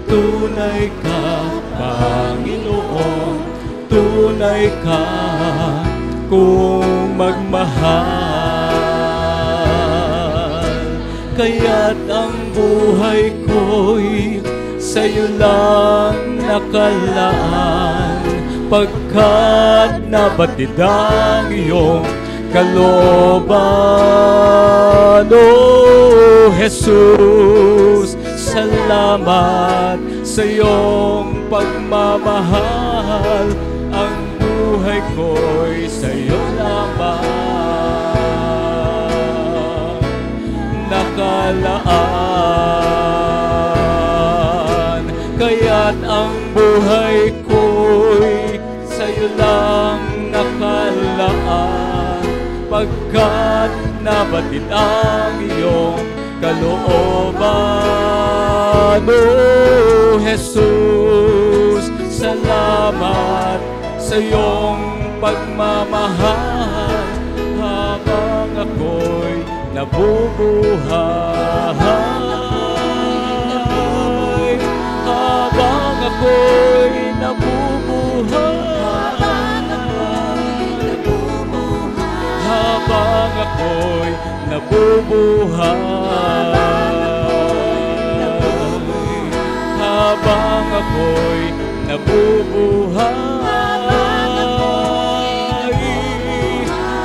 Speaker 5: Tunay ka, Panginoon, tunay ka kung magmahal. kaya't ang buhay ko'y sa'yo lang nakalaan, pagkat nabatid ang iyong kalooban. O Jesus, salamat sa iyong pagmamahal, ang buhay ko'y sa'yo lamang nakalaan. Kaya't ang buhay ko'y sa'yo lang nakalaan, pagkat nabatid ang iyong kalooban. O Jesus, salamat sa iyong pagmamahal, habang ako'y nabubuhay, habang ako'y nabubuhay, habang ako'y nabubuhay, habang ako'y nabubuhay,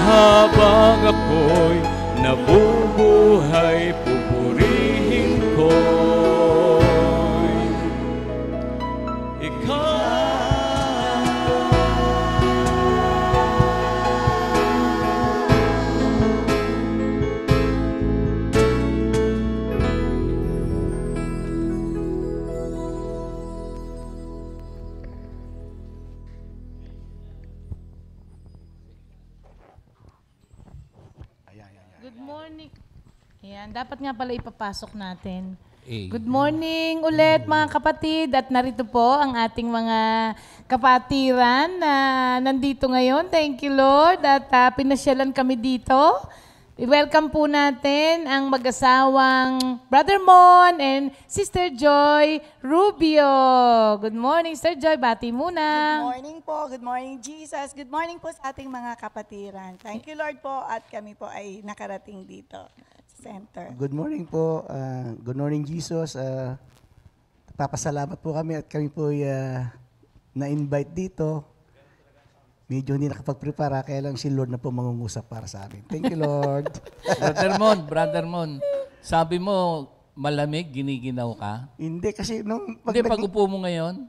Speaker 5: habang ako'y nabubuhay, pupurihin ko ikaw.
Speaker 2: Good morning. Ayan, dapat nga pala ipapasok natin.
Speaker 5: Eh.
Speaker 2: Good morning ulit mga kapatid, at narito po ang ating mga kapatiran na nandito ngayon. Thank you Lord at pinasyalan kami dito. I-welcome po natin ang mag-asawang Brother Mon and Sister Joy Rubio. Good morning, Sister Joy. Bati muna.
Speaker 6: Good morning po. Good morning, Jesus. Good morning po sa ating mga kapatiran. Thank you, Lord po, at kami po ay nakarating dito sa center.
Speaker 7: Good morning po. Good morning, Jesus. Papasalamat po kami at kami po na-invite dito. Medyo hindi nakapag-prepara, kaya lang si Lord na po mangungusap para sa amin. Thank you, Lord.
Speaker 5: Brother Mon, sabi mo malamig, giniginaw ka?
Speaker 7: Hindi, kasi nung...
Speaker 5: Hindi, pag-upo mo ngayon,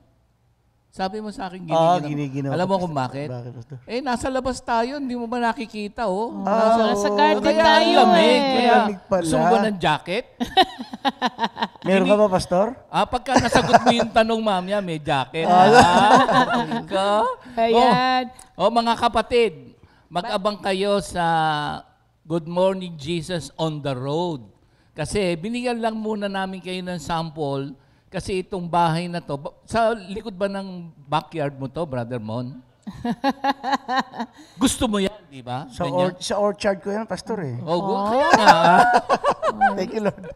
Speaker 5: sabi mo sa akin giniginaw.
Speaker 7: Giniginaw.
Speaker 5: Alam mo kung bakit?
Speaker 7: Bakit, Pastor?
Speaker 5: Nasa labas tayo, hindi mo ba nakikita, oh?
Speaker 2: Nasa garden
Speaker 5: Kaya ang
Speaker 2: tayo
Speaker 5: lamig.
Speaker 2: eh.
Speaker 5: Kaya,
Speaker 7: Lamig pala.
Speaker 5: gusto mo ba ng jacket?
Speaker 7: Meron ka ba, Pastor?
Speaker 5: Pagka nasagot mo yung tanong, mamaya, may jacket.
Speaker 2: Ayan.
Speaker 5: Mga kapatid, mag-abang kayo sa Good Morning Jesus on the Road. Kasi binigyan lang muna namin kayo ng sample kasi itong bahay na to, sa likod ba ng backyard mo to, Brother Mon? Gusto mo yan, di ba?
Speaker 7: Sa orchard ko yan, Pastor eh.
Speaker 5: Kaya nga.
Speaker 7: Thank you, Lord.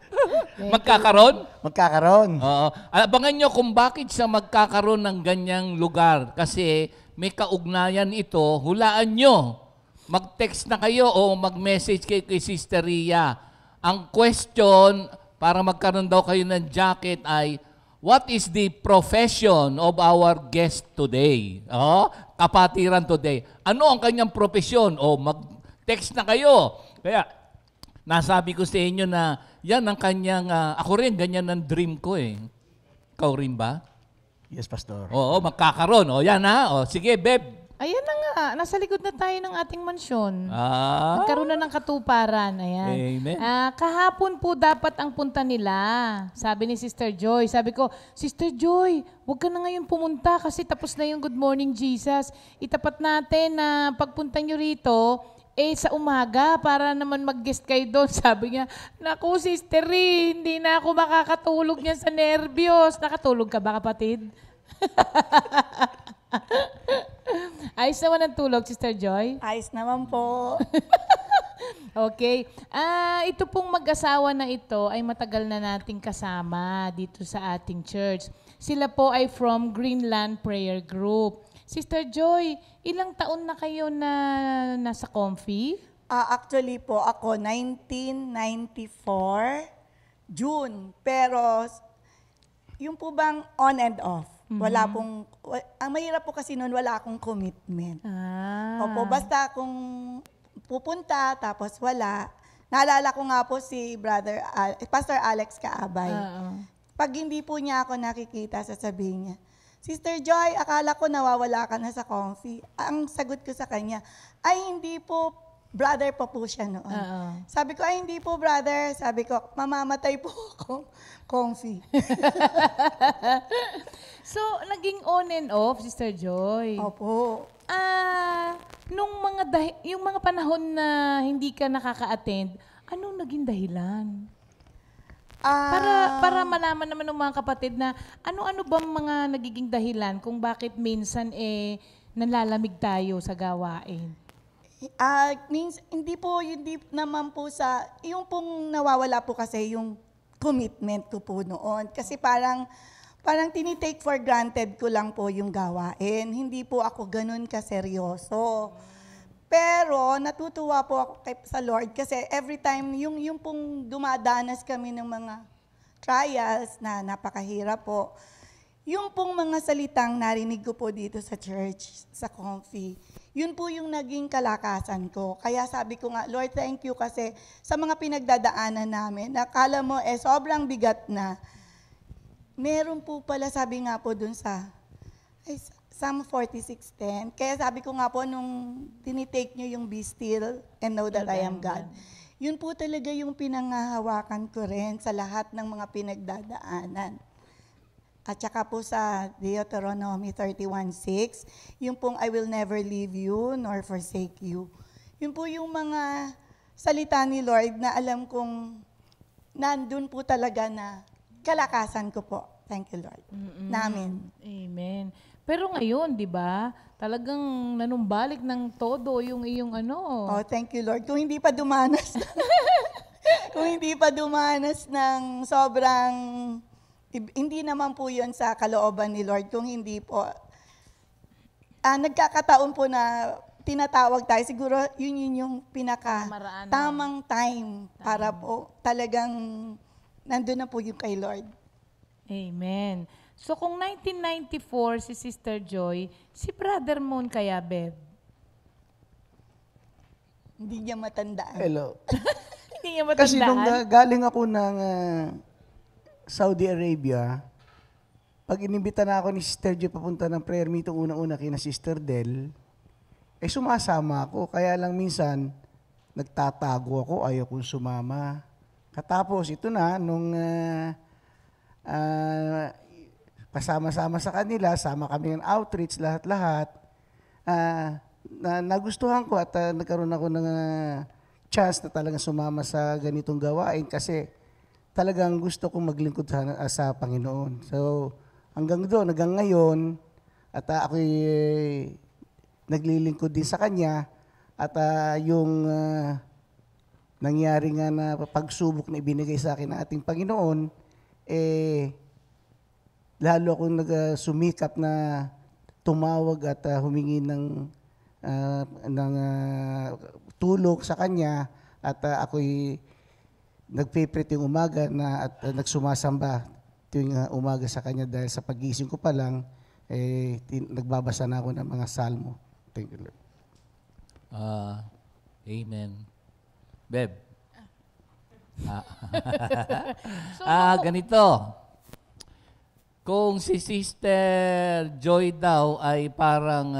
Speaker 5: Magkakaroon?
Speaker 7: Magkakaroon.
Speaker 5: Oo. Abangan nyo kung bakit siya magkakaroon ng ganyang lugar. Kasi may kaugnayan ito, hulaan nyo. Mag-text na kayo o mag-message kayo kay Sister Ria. Ang question, para magkaroon daw kayo ng jacket ay, what is the profession of our guest today? Kapatiran today. Ano ang kanyang profesyon? Mag-text na kayo. Kaya, nasabi ko sa inyo na yan ang kanyang, ako rin, ganyan ang dream ko eh. Ikaw rin ba?
Speaker 7: Yes, Pastor.
Speaker 5: Oo, magkakaroon. Yan ha. Sige, Beb.
Speaker 2: Ayan na nga, nasa likod na tayo ng ating mansyon.
Speaker 5: Ah.
Speaker 2: Nagkaroon na ng katuparan. Ayan.
Speaker 5: Amen.
Speaker 2: Kahapon po dapat ang punta nila. Sabi ni Sister Joy. Sabi ko, Sister Joy, huwag ka na ngayon pumunta kasi tapos na yung Good Morning Jesus. Itapat natin na pagpunta nyo rito, sa umaga para naman mag-guest kayo doon. Sabi niya, naku Sister Ri, hindi na ako makakatulog niyan sa nervyos. Nakatulog ka ba kapatid? Ayos naman ang tulog, Sister Joy?
Speaker 6: Ayos naman po.
Speaker 2: Okay. Ito pong mag-asawa na ito ay matagal na nating kasama dito sa ating church. Sila po ay from Greenland Prayer Group. Sister Joy, ilang taon na kayo na nasa Comfy?
Speaker 6: Actually po, ako 1994 June. Pero yung po bang on and off, wala pong, ang mahirap po kasi noon, wala akong commitment. Opo, basta kung pupunta, tapos wala. Naalala ko nga po si Pastor Alex Kaabay. Pag hindi po niya ako nakikita, sasabihin niya, Sister Joy, akala ko nawawala ka na sa coffee. Ang sagot ko sa kanya, ay hindi po, brother pa po siya noon. Sabi ko, ay hindi po brother. Sabi ko, mamamatay po ako, coffee.
Speaker 2: So, naging on and off, Sister Joy.
Speaker 6: Opo.
Speaker 2: Yung mga panahon na hindi ka nakaka-attend, anong naging dahilan? Para malaman naman ng mga kapatid na ano-ano bang mga nagiging dahilan kung bakit minsan nalalamig tayo sa gawain.
Speaker 6: Hindi naman po yung pong nawawala po kasi yung commitment ko po noon. Kasi parang tinitake for granted ko lang po yung gawain. Hindi po ako ganun kaseryoso. Pero natutuwa po ako sa Lord kasi every time yung pong dumadanas kami ng mga trials na napakahirap po, yung pong mga salitang narinig ko po dito sa church, sa Comfy, yun po yung naging kalakasan ko. Kaya sabi ko nga, Lord, thank you kasi sa mga pinagdadaanan namin, nakala mo sobrang bigat na. Meron po pala, sabi nga po dun sa Psalm 46:10. Kaya sabi ko nga po, nung tinitake nyo yung be still and know that I am God, yun po talaga yung pinangahawakan ko rin sa lahat ng mga pinagdadaanan. At saka po sa Deuteronomy 31:6, yung pong I will never leave you nor forsake you. Yun po yung mga salita ni Lord na alam kong nandun po talaga na kalakasan ko po. Thank you, Lord. Namin.
Speaker 2: Amen. Pero ngayon, di ba, talagang nanumbalik ng todo yung iyong
Speaker 6: Oh, thank you, Lord. Kung hindi pa dumanas, kung hindi pa dumanas ng sobrang, hindi naman po yun sa kalooban ni Lord. Kung hindi po, nagkakataon po na tinatawag tayo, siguro yun yung tamang time para po talagang nandun na po yung kay Lord.
Speaker 2: Amen. So kung 1994 si Sister Joy, si Brother Moon kaya, Beb?
Speaker 6: Hindi niya matandaan.
Speaker 7: Hello.
Speaker 2: Hindi niya matandaan?
Speaker 7: Kasi nung galing ako ng Saudi Arabia, pag inimbita na ako ni Sister Joy papunta ng prayer meeting unang-una kina Sister Del, sumasama ako. Kaya lang minsan, nagtatago ako, ayaw kong sumama. Katapos, ito na, nung kasama-sama sa kanila, sama kami ng outreach, lahat-lahat. Nagustuhan ko at nagkaroon ako ng chance na talagang sumama sa ganitong gawain kasi talagang gusto kong maglingkod sa Panginoon. So, hanggang ngayon, at ako'y naglilingkod din sa Kanya at yung nangyari nga na pagsubok na ibinigay sa akin ng ating Panginoon, lalo akong nagsumikap na tumawag at humingi ng tulong sa Kanya at ako'y nagpiprit yung umaga at nagsumasamba tuwing umaga sa Kanya dahil sa pagising ko pa lang, nagbabasa na ako ng mga salmo. Thank you, Lord.
Speaker 5: Amen. Beb. Ganito. Kung si Sister Joy daw ay parang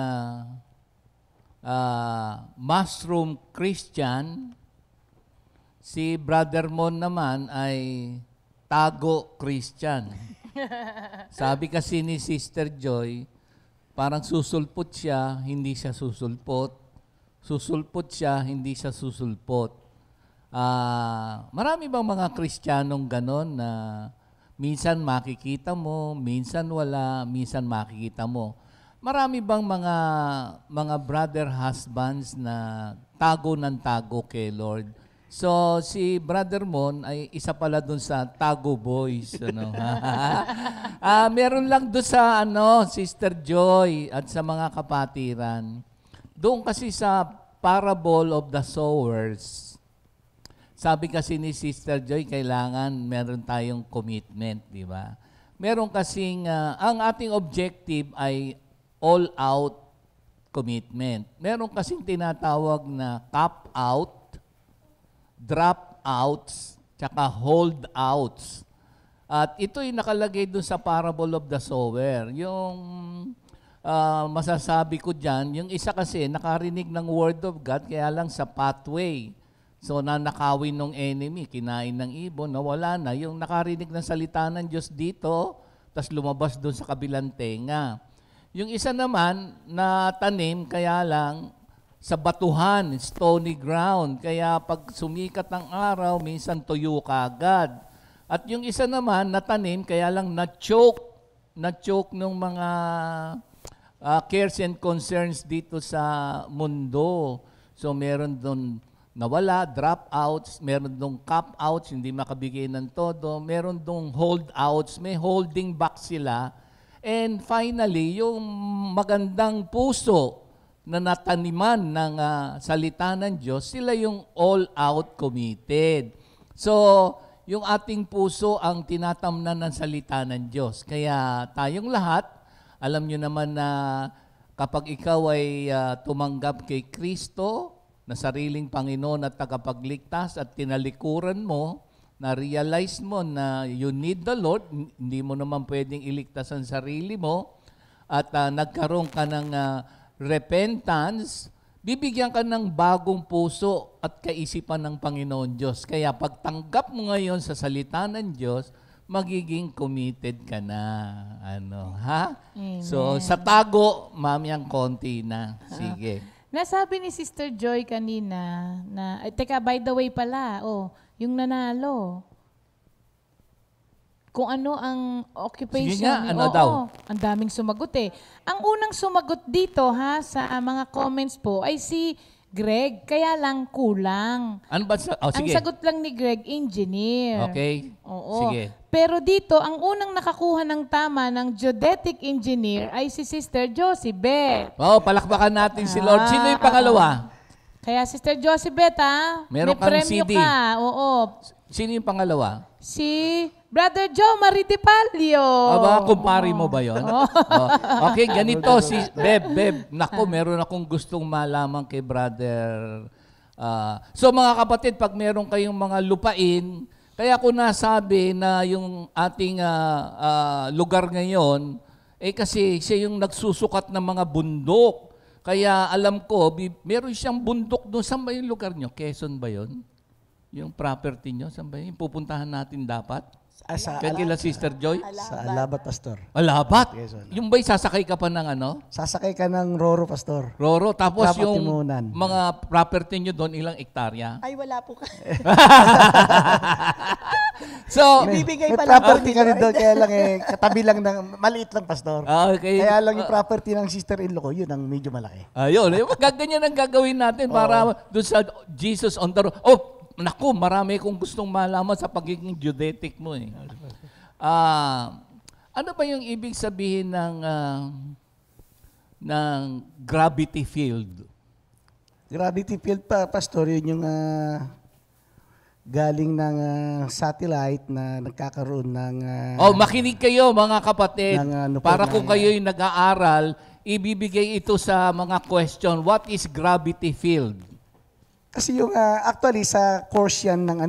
Speaker 5: mushroom Christian, si Brother Mon naman ay tago Christian. Sabi kasi ni Sister Joy, parang susulpot siya, hindi siya susulpot. Susulpot siya, hindi siya susulpot. Marami bang mga Kristiyanong ganon na minsan makikita mo, minsan wala, minsan makikita mo? Marami bang mga brother husbands na tago ng tago kay Lord? So, si Brother Mon ay isa pala dun sa tago boys. Ano? Meron lang dun sa Sister Joy at sa mga kapatiran. Doon kasi sa parable of the sowers, sabi kasi ni Sister Joy, kailangan meron tayong commitment, di ba? Meron kasing, ang ating objective ay all-out commitment. Meron kasing tinatawag na cap-out, drop-outs, tsaka hold-outs. At ito'y nakalagay dun sa parable of the sower. Yung masasabi ko dyan, yung isa kasi nakarinig ng word of God, kaya lang sa pathway. So, nanakawin ng enemy, kinain ng ibon, nawala na. Yung nakarinig ng salita ng Diyos dito, tas lumabas doon sa kabilang tenga. Yung isa naman, na tanim, kaya lang, sa batuhan, stony ground. Kaya pag sumikat ng araw, minsan tuyo kagad. At yung isa naman, natanim, kaya lang na-choke ng mga cares and concerns dito sa mundo. So, meron doon nawala, drop-outs, meron dong cap-outs, hindi makabigay ng todo, meron dong hold-outs, may holding back sila. And finally, yung magandang puso na nataniman ng salita ng Diyos, sila yung all-out committed. So, yung ating puso ang tinatamnan ng salita ng Diyos. Kaya tayong lahat, alam nyo naman na kapag ikaw ay tumanggap kay Kristo, na sariling Panginoon at tagapagligtas at tinalikuran mo, na-realize mo na you need the Lord, hindi mo naman pwedeng iligtas ang sarili mo, at nagkaroon ka ng repentance, bibigyan ka ng bagong puso at kaisipan ng Panginoon Diyos. Kaya pagtanggap mo ngayon sa salita ng Diyos, magiging committed ka na. Ano, ha?
Speaker 2: Amen.
Speaker 5: So, sa tago, mamayang konti na. Sige.
Speaker 2: Nasabi ni Sister Joy kanina na, teka, by the way pala, yung nanalo. Kung ano ang occupation.
Speaker 5: Sige nga, ano daw?
Speaker 2: Ang daming sumagot eh. Ang unang sumagot dito sa mga comments po ay si Greg, kaya lang kulang.
Speaker 5: Ano ba?
Speaker 2: Ang
Speaker 5: Sige.
Speaker 2: sagot lang ni Greg, engineer.
Speaker 5: Okay.
Speaker 2: Oo.
Speaker 5: Sige.
Speaker 2: Pero dito, ang unang nakakuha ng tama ng geodetic engineer ay si Sister Josie Beth.
Speaker 5: Palakpakan natin si Lord. Sino yung pangalawa?
Speaker 2: Kaya Sister Josie Beth,
Speaker 5: Meron
Speaker 2: may
Speaker 5: kang
Speaker 2: premyo
Speaker 5: CD.
Speaker 2: ka. Oo.
Speaker 5: Sino yung pangalawa?
Speaker 2: Si Brother Joe Maritipalio.
Speaker 5: Aba, kumpari mo ba yun? Okay, ganito si Beb. Naku, meron akong gustong malaman kay Brother. So mga kapatid, pag meron kayong mga lupain, kaya ko nasabi na yung ating lugar ngayon, kasi siya yung nagsusukat ng mga bundok. Kaya alam ko, meron siyang bundok doon. Saan ba yung lugar nyo? Quezon ba yun? Yung property nyo? Saan ba yun? Pupuntahan natin dapat? Kaya kila Sister Joy?
Speaker 7: Sa Alabat, Pastor.
Speaker 5: Alabat?
Speaker 7: Quezon.
Speaker 5: Yung ba'y sasakay ka pa ng ano?
Speaker 7: Sasakay ka ng Roro, Pastor.
Speaker 5: Roro. Tapos
Speaker 7: Dapat
Speaker 5: yung
Speaker 7: timunan.
Speaker 5: mga property nyo doon, ilang hektarya?
Speaker 6: Ay, wala po ka.
Speaker 5: So,
Speaker 6: Ibibigay
Speaker 7: May
Speaker 6: pa lang
Speaker 7: property
Speaker 6: po
Speaker 7: ka
Speaker 6: ni
Speaker 7: rin doon, kaya lang katabi lang ng, maliit lang, Pastor.
Speaker 5: okay.
Speaker 7: Kaya lang yung property ng sister-in-law ko, yun ang medyo malaki.
Speaker 5: Ayun, ganyan ang gagawin natin para doon sa Jesus on the road. Naku, marami kong gustong malaman sa pagiging geodetic mo eh. Ano ba yung ibig sabihin ng gravity field?
Speaker 7: Gravity field pa, Pastor, yun yung galing ng satellite na nagkakaroon ng...
Speaker 5: Makinig kayo mga kapatid. Para kung
Speaker 7: ng-
Speaker 5: kayo'y nag-aaral, ibibigay ito sa mga question. What is gravity field?
Speaker 7: Kasi yung actually sa course yan ng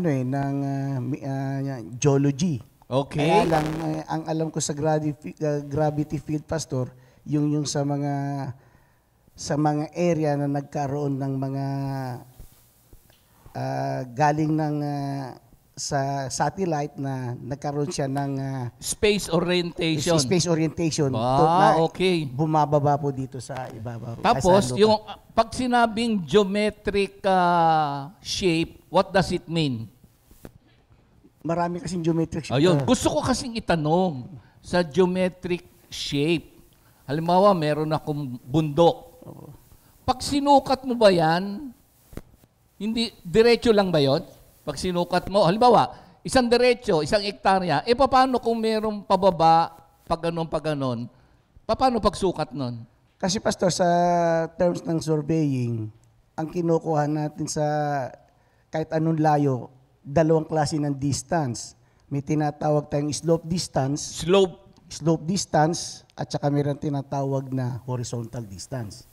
Speaker 7: geology.
Speaker 5: Okay.
Speaker 7: Kaya lang ang alam ko sa gravity field, Pastor, yung sa mga area na nagkaroon ng mga galing ng sa satellite na nagkaroon siya ng
Speaker 5: Space orientation.
Speaker 7: space orientation.
Speaker 5: Okay.
Speaker 7: Bumababa po dito sa ibabaw.
Speaker 5: Tapos,
Speaker 7: sa lupa.
Speaker 5: yung pag sinabing geometric shape, what does it mean?
Speaker 7: Marami kasing geometric shape.
Speaker 5: Ayun, gusto ko kasing itanong sa geometric shape. Halimbawa, meron akong bundok. Pag sinukat mo ba yan, hindi, diretso lang ba yon? Pag sinukat mo, halimbawa, isang diretso, isang hektarya, paano kung merong pababa, pag ganon, paano pagsukat nun?
Speaker 7: Kasi Pastor, sa terms ng surveying, ang kinukuha natin sa kahit anong layo, dalawang klase ng distance. May tinatawag tayong slope distance, at saka mayroon tinatawag na horizontal distance.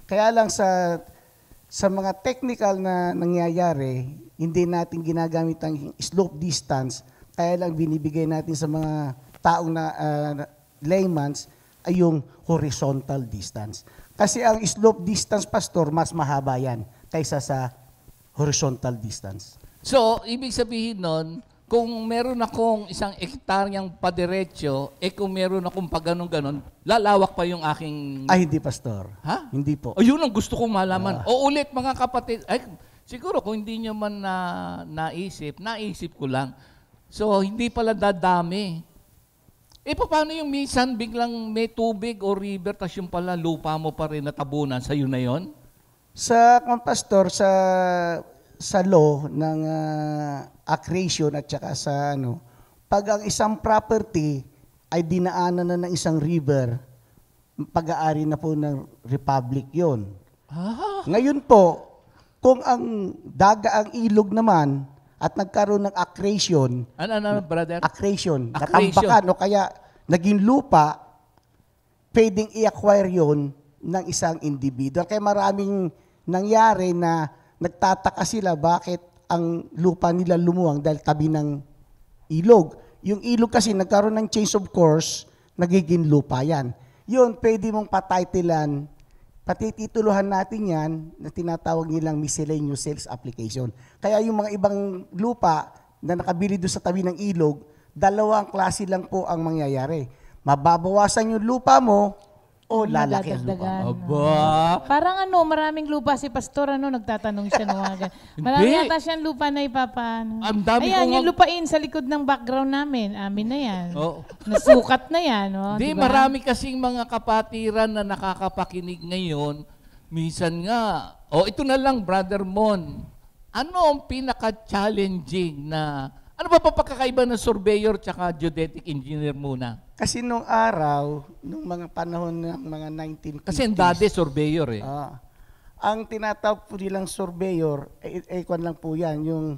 Speaker 7: Kaya lang sa mga technical na nangyayari, hindi natin ginagamit ang slope distance, kaya lang binibigay natin sa mga taong na layman's ay yung horizontal distance. Kasi ang slope distance, Pastor, mas mahaba yan kaysa sa horizontal distance.
Speaker 5: So, ibig sabihin nun, kung meron akong 1 hektaryang padiretso, kung meron akong pag-ganon-ganon, lalawak pa yung aking...
Speaker 7: Ay, hindi, Pastor.
Speaker 5: Ha?
Speaker 7: Hindi po.
Speaker 5: Ayun ang gusto kong malaman. O ulit, mga kapatid, siguro kung hindi nyo man naisip ko lang. So, hindi pala dadami. Paano yung minsan biglang may tubig o river, tas yung pala lupa mo pa rin natabunan, sa'yo na yon?
Speaker 7: Sa, Pastor, sa law ng accretion at saka sa pag ang isang property ay dinaanan na ng isang river, pag-aari na po ng republic yon. Ngayon po, kung ang ilog naman at nagkaroon ng accretion,
Speaker 5: brother?
Speaker 7: Accretion, natambakan o kaya naging lupa, pwedeng i-acquire yon ng isang individual. Kaya maraming nangyari na nagtataka sila bakit ang lupa nila lumuwang dahil tabi ng ilog. Yung ilog kasi nagkaroon ng change of course, nagiging lupa yan. Yun, pwede mong patititulan, patitituluhan natin yan na tinatawag nilang miscellaneous sales application. Kaya yung mga ibang lupa na nakabili doon sa tabi ng ilog, dalawang klase lang po ang mangyayari. Mababawasan yung lupa mo o lalaki ang lupa mo.
Speaker 5: Aba.
Speaker 2: Parang maraming lupa si Pastor, nagtatanong siya nawagan. Marami yata siyang lupa na ipapaano.
Speaker 5: Ang dami
Speaker 2: Ayan,
Speaker 5: ko
Speaker 2: yung lupain sa likod ng background namin. Amin na yan.
Speaker 5: Oo.
Speaker 2: Nasukat na yan.
Speaker 5: Di,
Speaker 2: diba?
Speaker 5: marami kasing mga kapatiran na nakakapakinig ngayon. Minsan nga, ito na lang, Brother Mon. Ano ang pinaka-challenging na, ano ba pagkakaiba ng surveyor tsaka geodetic engineer muna?
Speaker 7: Kasi nung araw, nung mga panahon ng mga 1950s.
Speaker 5: Kasi ang dati surveyor
Speaker 7: Ang tinatawag po nilang surveyor, kwan lang po yan, yung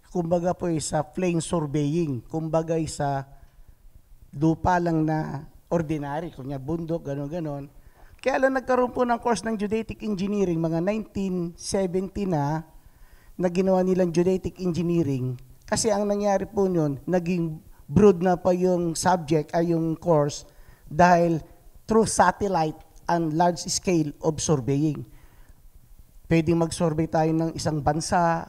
Speaker 7: kumbaga po sa plain surveying, kumbaga sa lupa lang na ordinary, kunya bundok, gano'n-gano'n. Kaya lang nagkaroon po ng course ng geodetic engineering, mga 1970 na ginawa nilang geodetic engineering. Kasi ang nangyari po yun, naging broad na pa yung subject ay yung course dahil through satellite and large scale of surveying. Pwedeng mag-survey tayo ng isang bansa,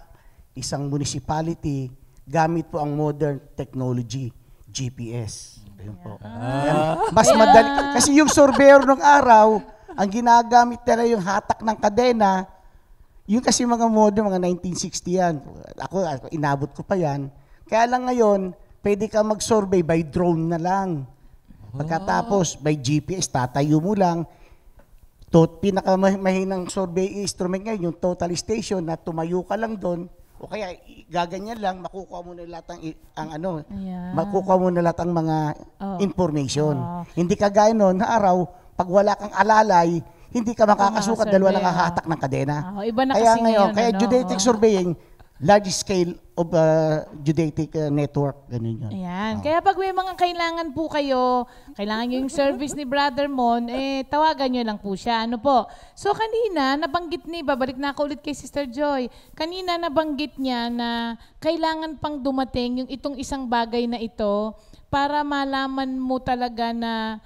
Speaker 7: isang municipality, gamit po ang modern technology, GPS. Ayun po. Mas madali. Kasi yung surveyor ng araw, ang ginagamit nila yung hatak ng kadena, yung kasi mga modern, mga 1960 yan. Ako, inabot ko pa yan. Kaya lang ngayon, pwede ka mag-survey by drone na lang. Pagkatapos, by GPS, tatayo mo lang. Pinakamahinang survey instrument ngayon, yung total station na tumayo ka lang doon, o kaya gaganyan lang, makukuha mo na lahat makukuha mo na lahat ang mga information. Hindi ka gaya noon, na araw, pag wala kang alalay, hindi ka makakasukat dahil walang hatak ng kadena.
Speaker 2: Iba na
Speaker 7: Kaya
Speaker 2: kasi
Speaker 7: ngayon, geodetic
Speaker 2: Oo.
Speaker 7: surveying, large scale of geodetic network, ganun yun.
Speaker 2: Ayan. Kaya pag may mga kailangan po kayo, kailangan nyo yung service ni Brother Mon, tawagan nyo lang po siya. Ano po? So kanina, nabanggit babalik na ako ulit kay Sister Joy. Kanina nabanggit niya na kailangan pang dumating yung itong isang bagay na ito para malaman mo talaga na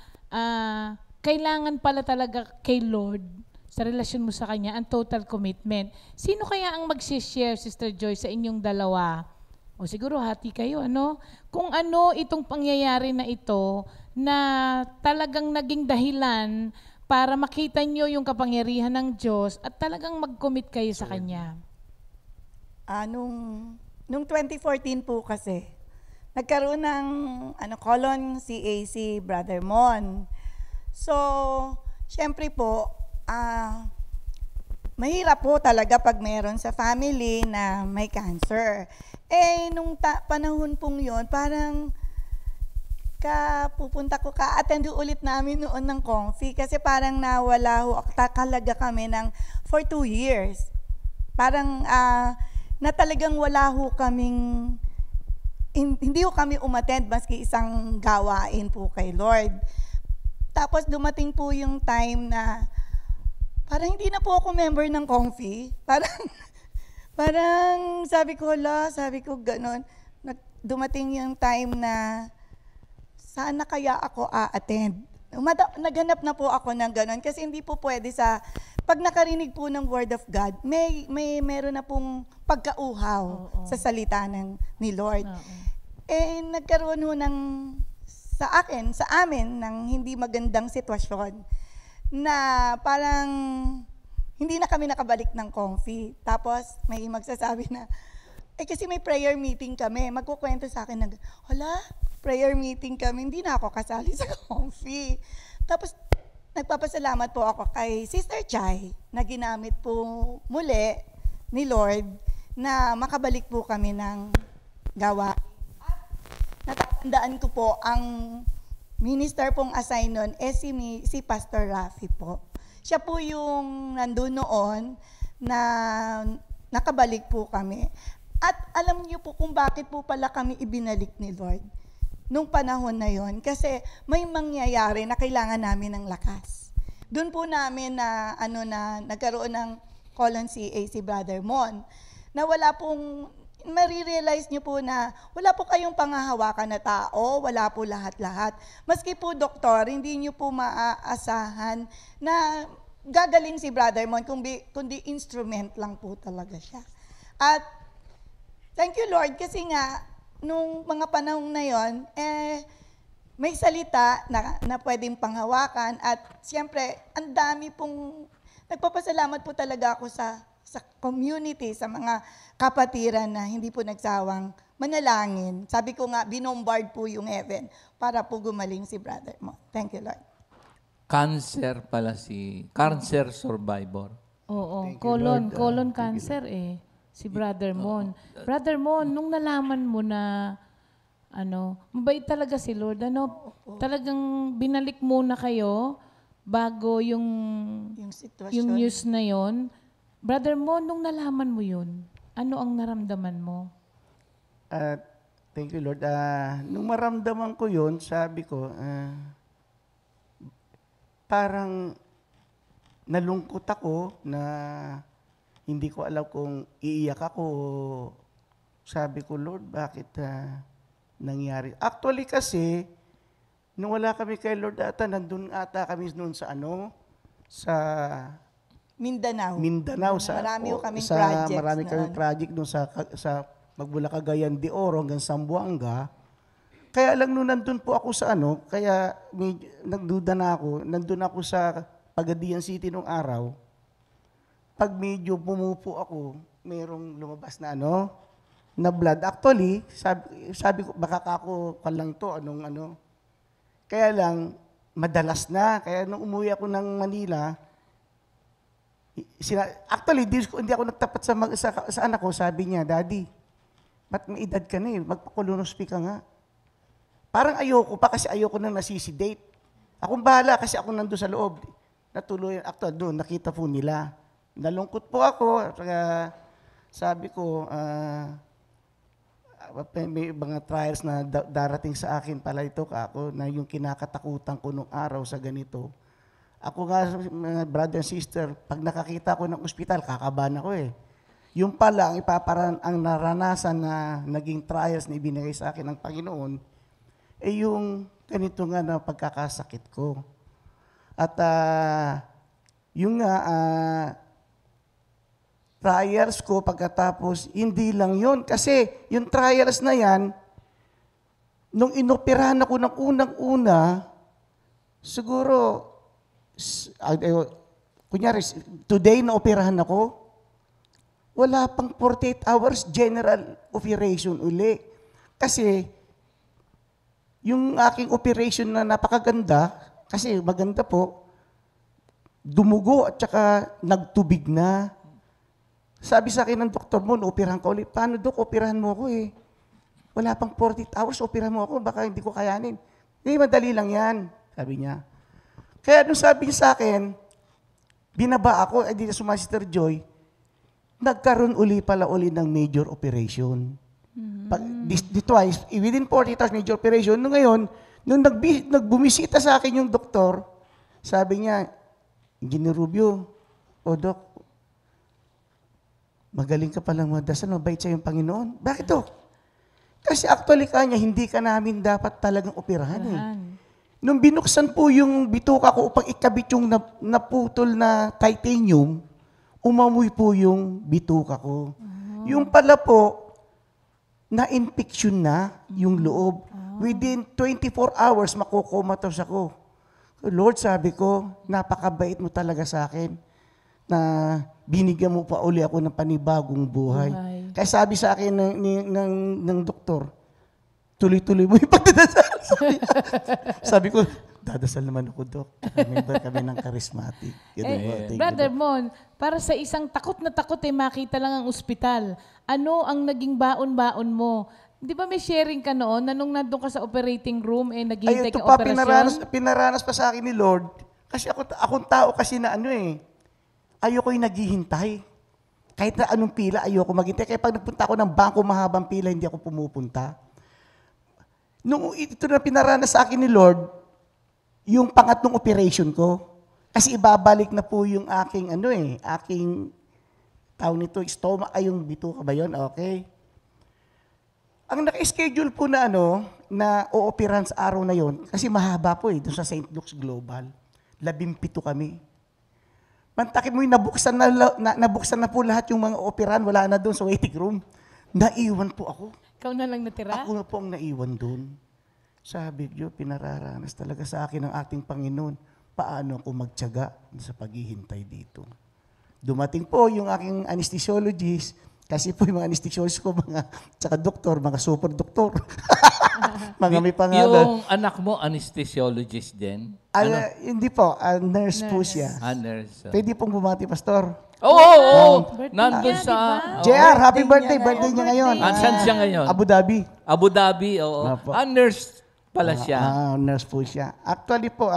Speaker 2: kailangan pala talaga kay Lord sa relasyon mo sa Kanya, ang total commitment. Sino kaya ang mag-share, Sister Joy, sa inyong dalawa? O siguro hati kayo, Kung ano itong pangyayari na ito na talagang naging dahilan para makita nyo yung kapangyarihan ng Diyos at talagang mag-commit kayo sa Kanya.
Speaker 6: Nung 2014 po kasi, nagkaroon ng colon CAC Brother Mon. So, syempre po, mahirap po talaga pag meron sa family na may cancer. Nung panahon pong yun, parang attend ulit namin noon ng Confi kasi parang nawala ho, kalaga kami for 2 years. Parang na talagang wala ho kaming, hindi ho kami umattend maski isang gawain po kay Lord. Tapos dumating po yung time na parang hindi na po ako member ng Comfy. Parang sabi ko gano'n. Dumating yung time na sana kaya ako a-attend. Naghanap na po ako ng gano'n kasi hindi po pwede pag nakarinig po ng Word of God, meron na pong pagkauhaw sa salita ni Lord. Nagkaroon ho sa amin, ng hindi magandang sitwasyon na parang hindi na kami nakabalik ng Comfy. Tapos may magsasabi na, kasi may prayer meeting kami. Magkukwento sa akin prayer meeting kami, hindi na ako kasali sa Comfy. Tapos nagpapasalamat po ako kay Sister Chai na ginamit po muli ni Lord na makabalik po kami ng gawa. At natatandaan ko po ang minister pong assign nun, si Pastor Rafi po. Siya po yung nandun noon na nakabalik po kami. At alam niyo po kung bakit po pala kami ibinalik ni Lord nung panahon na yon, kasi may mangyayari na kailangan namin ng lakas. Doon po namin na nagkaroon ng colon CA si Brother Mon, na wala pong, marirealize niyo po na wala po kayong panghahawakan na tao, wala po lahat-lahat. Maski po doktor, hindi niyo po maaasahan na gagaling si Brother Mon, kundi instrument lang po talaga siya. At thank you Lord, kasi nga, nung mga panahon na yon, may salita na pwedeng panghawakan at siyempre, ang dami pong, nagpapasalamat po talaga ako sa community, sa mga kapatiran na hindi po nagsawang manalangin. Sabi ko nga, binombard po yung heaven para po gumaling si Brother Mo. Thank you, Lord.
Speaker 5: Cancer pala cancer survivor.
Speaker 2: Oo,
Speaker 7: Thank you, Lord.
Speaker 2: colon cancer si Brother Mon. Brother Mon, nung nalaman mo na mabait talaga si Lord, talagang binalik muna kayo bago yung
Speaker 6: Sitwasyon.
Speaker 2: yung news na yon. Brother Mon, nung nalaman mo yun, ano ang naramdaman mo?
Speaker 7: Thank you, Lord. Nung maramdaman ko yun, sabi ko, parang nalungkot ako na hindi ko alam kung iiyak ako. Sabi ko, Lord, bakit nangyari? Actually kasi, nung wala kami kay Lord nandun ata kami noon sa
Speaker 6: Mindanao.
Speaker 7: Marami
Speaker 6: kaming
Speaker 7: project doon sa Magbula, Cagayan de Oro hanggang Zamboanga. Kaya lang nung nandun po ako sa kaya nagduda na ako, nandun ako sa Pagadian City nung araw. Pag medyo pumupo ako, merong lumabas na na blood. Actually, sabi ko, baka ako lang to, Kaya lang, madalas na. Kaya nung umuwi ako ng Manila, actually, hindi ako nagtapat sa anak ko. Sabi niya, Daddy, ba't may edad ka na magpa-colonoscopy ka nga. Parang ayoko pa kasi ayoko nang nasisidate. Akong bahala kasi ako nandun sa loob. Natuloy, actually, doon, nakita po nila. Nalungkot po ako. Sabi ko, may mga trials na darating sa akin pala ito ako na yung kinakatakutan ko nung araw sa ganito. Ako nga, mga brother and sister, pag nakakita ko ng ospital, kakabahan ako Yung pala, ang naranasan na naging trials na ibinigay sa akin ng Panginoon, yung ganito nga na pagkakasakit ko. At yung nga, trials ko pagkatapos, hindi lang yon. Kasi yung trials na yan, nung inoperahan ako ng unang-una, siguro, kunyari, today na operahan ako, wala pang 48 hours general operation uli. Kasi, yung aking operation na napakaganda, kasi maganda po, dumugo at saka nagtubig na. Sabi sa akin ng doktor mo, operahan ka ulit. Paano, Dok? Operahan mo ako Wala pang 48 hours, operahan mo ako. Baka hindi ko kayanin. Madali lang yan, sabi niya. Kaya nung sabi niya sa akin, binaba ako, di na suma Sister Joy, nagkaroon uli ng major operation. Twice, within 40 hours major operation. Nung ngayon, nung nagbumisita sa akin yung doktor, sabi niya, Engineer Rubio, Dok, magaling ka palang magdasal, mabait sa yung Panginoon. Bakit to? Kasi actually kanya, hindi ka namin dapat talagang operahan eh. Nung binuksan po yung bituka ko upang ikabit yung naputol na titanium, umamoy po yung bituka ko. Yung pala po, na-infection na yung loob. Within 24 hours, makukomatos ako. Lord, sabi ko, napakabait mo talaga sa akin na binigyan mo pa uli ako ng panibagong buhay. Kaya sabi sa akin ng doktor, tuloy-tuloy mo yung pagdadasal. Sabi ko, dadasal naman ako, Dok. Member kami ng charismatic.
Speaker 2: Brother Mon, para sa isang takot na takot makita lang ang ospital, ano ang naging baon-baon mo? Di ba may sharing ka noon na nung nandun ka sa operating room, naghihintay ka operasyon?
Speaker 7: Pinaranas pa sa akin ni Lord. Kasi akong tao kasi na ayoko yung naghihintay. Kahit na anong pila, ayoko maghintay. Kaya pag nagpunta ako ng bangko, mahabang pila, hindi ako pumupunta. Nung ito na pinaranas sa akin ni Lord, yung pangatlong operation ko, kasi ibabalik na po yung aking, tawag nito, stomach, yung bituka ba yun? Okay. Ang naka-schedule po na na o-operahan sa araw na yon, kasi mahaba po doon sa St. Luke's Global. 17 kami. Mantakit mo yung nabuksan na po lahat yung mga operahan, wala na doon sa waiting room. Naiwan po ako.
Speaker 2: Ikaw na lang natira?
Speaker 7: Ako na po ang naiwan doon. Sabi ko, pinararanas talaga sa akin ng ating Panginoon. Paano ako magtiyaga sa paghihintay dito? Dumating po yung aking anesthesiologist, kasi po yung mga anesthesiologist ko, tsaka doktor, mga super doktor. Mga may pangalan.
Speaker 5: Yung anak mo, anesthesiologist din?
Speaker 7: Hindi po, nurse po siya.
Speaker 5: Nurse.
Speaker 7: Pwede pong bumati, Pastor.
Speaker 5: Oo. Nandun sa...
Speaker 7: JR, happy birthday. Birthday niya ngayon.
Speaker 5: Saan siya ngayon?
Speaker 7: Abu Dhabi.
Speaker 5: Abu Dhabi, oo. Nurse pala siya.
Speaker 7: Nurse po siya. Actually po,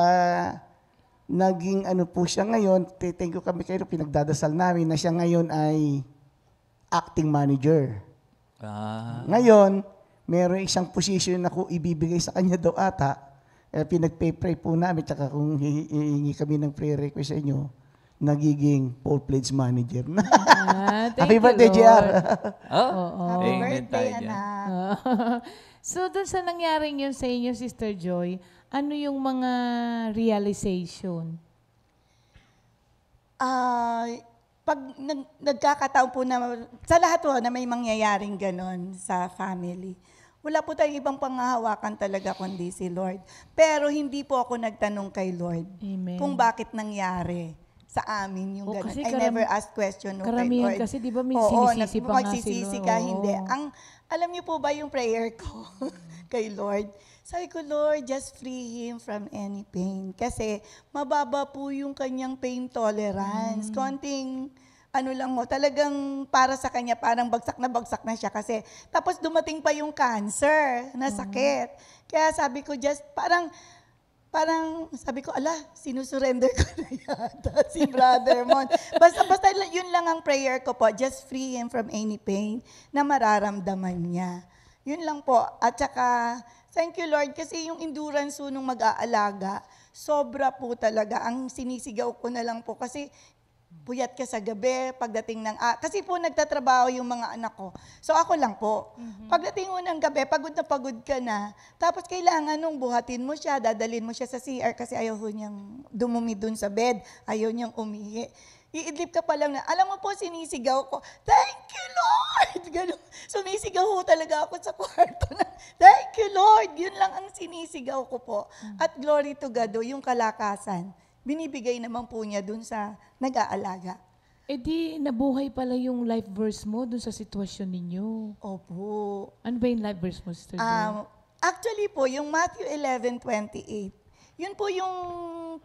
Speaker 7: naging po siya ngayon, thank you kami kayo, pinagdadasal namin na siya ngayon ay acting manager. Ngayon, meron isang position na ibibigay sa kanya daw ata. Pinag-pray po namin, tsaka kung hihingi kami ng prayer request sa inyo, nagiging full-pledged manager na. Happy birthday, JR.
Speaker 6: Happy birthday, anak.
Speaker 2: So, doon sa nangyaring yun sa inyo, Sister Joy, ano yung mga realization?
Speaker 6: Pag nagkakataon po na, sa lahat po na may mangyayaring ganon sa family, wala po tayong ibang panghahawakan talaga kundi si Lord. Pero hindi po ako nagtanong kay Lord kung bakit nangyari sa amin yung ganon. I never asked question kay Lord.
Speaker 2: Kasi di ba may sinisisi pa nga si Lord?
Speaker 6: Ka, hindi. Alam niyo po ba yung prayer ko kay Lord? Sabi ko, Lord, just free him from any pain. Kasi mababa po yung kanyang pain tolerance. Konting, lang mo, talagang para sa kanya, parang bagsak na siya. Kasi, tapos dumating pa yung cancer na sakit. Kaya sabi ko, just parang, sabi ko, sinusurrender ko na yata si Brother Mon. Basta yun lang ang prayer ko po, just free him from any pain na mararamdaman niya. Yun lang po. At saka, thank you, Lord, kasi yung endurance nung mag-aalaga, sobra po talaga. Ang sinisigaw ko na lang po kasi puyat ka sa gabi, pagdating ng... kasi po nagtatrabaho yung mga anak ko. So ako lang po. Pagdating mo ng gabi, pagod na pagod ka na. Tapos kailangan nung buhatin mo siya, dadalhin mo siya sa CR kasi ayaw niyang dumumi dun sa bed. Ayaw niyang umihi. Iidlip ka pa lang na, alam mo po, sinisigaw ko, thank you, Lord! Ganun. Sumisigaw ho talaga ako sa kwarto na, thank you, Lord! Yun lang ang sinisigaw ko po. At glory to God, yung kalakasan, binibigay naman po niya dun sa nag-aalaga.
Speaker 2: Di, nabuhay pala yung life verse mo dun sa sitwasyon ninyo.
Speaker 6: Opo.
Speaker 2: Ano ba yung life verse mo, Sister Joy?
Speaker 6: Actually po, yung Matthew 11:28, yun po yung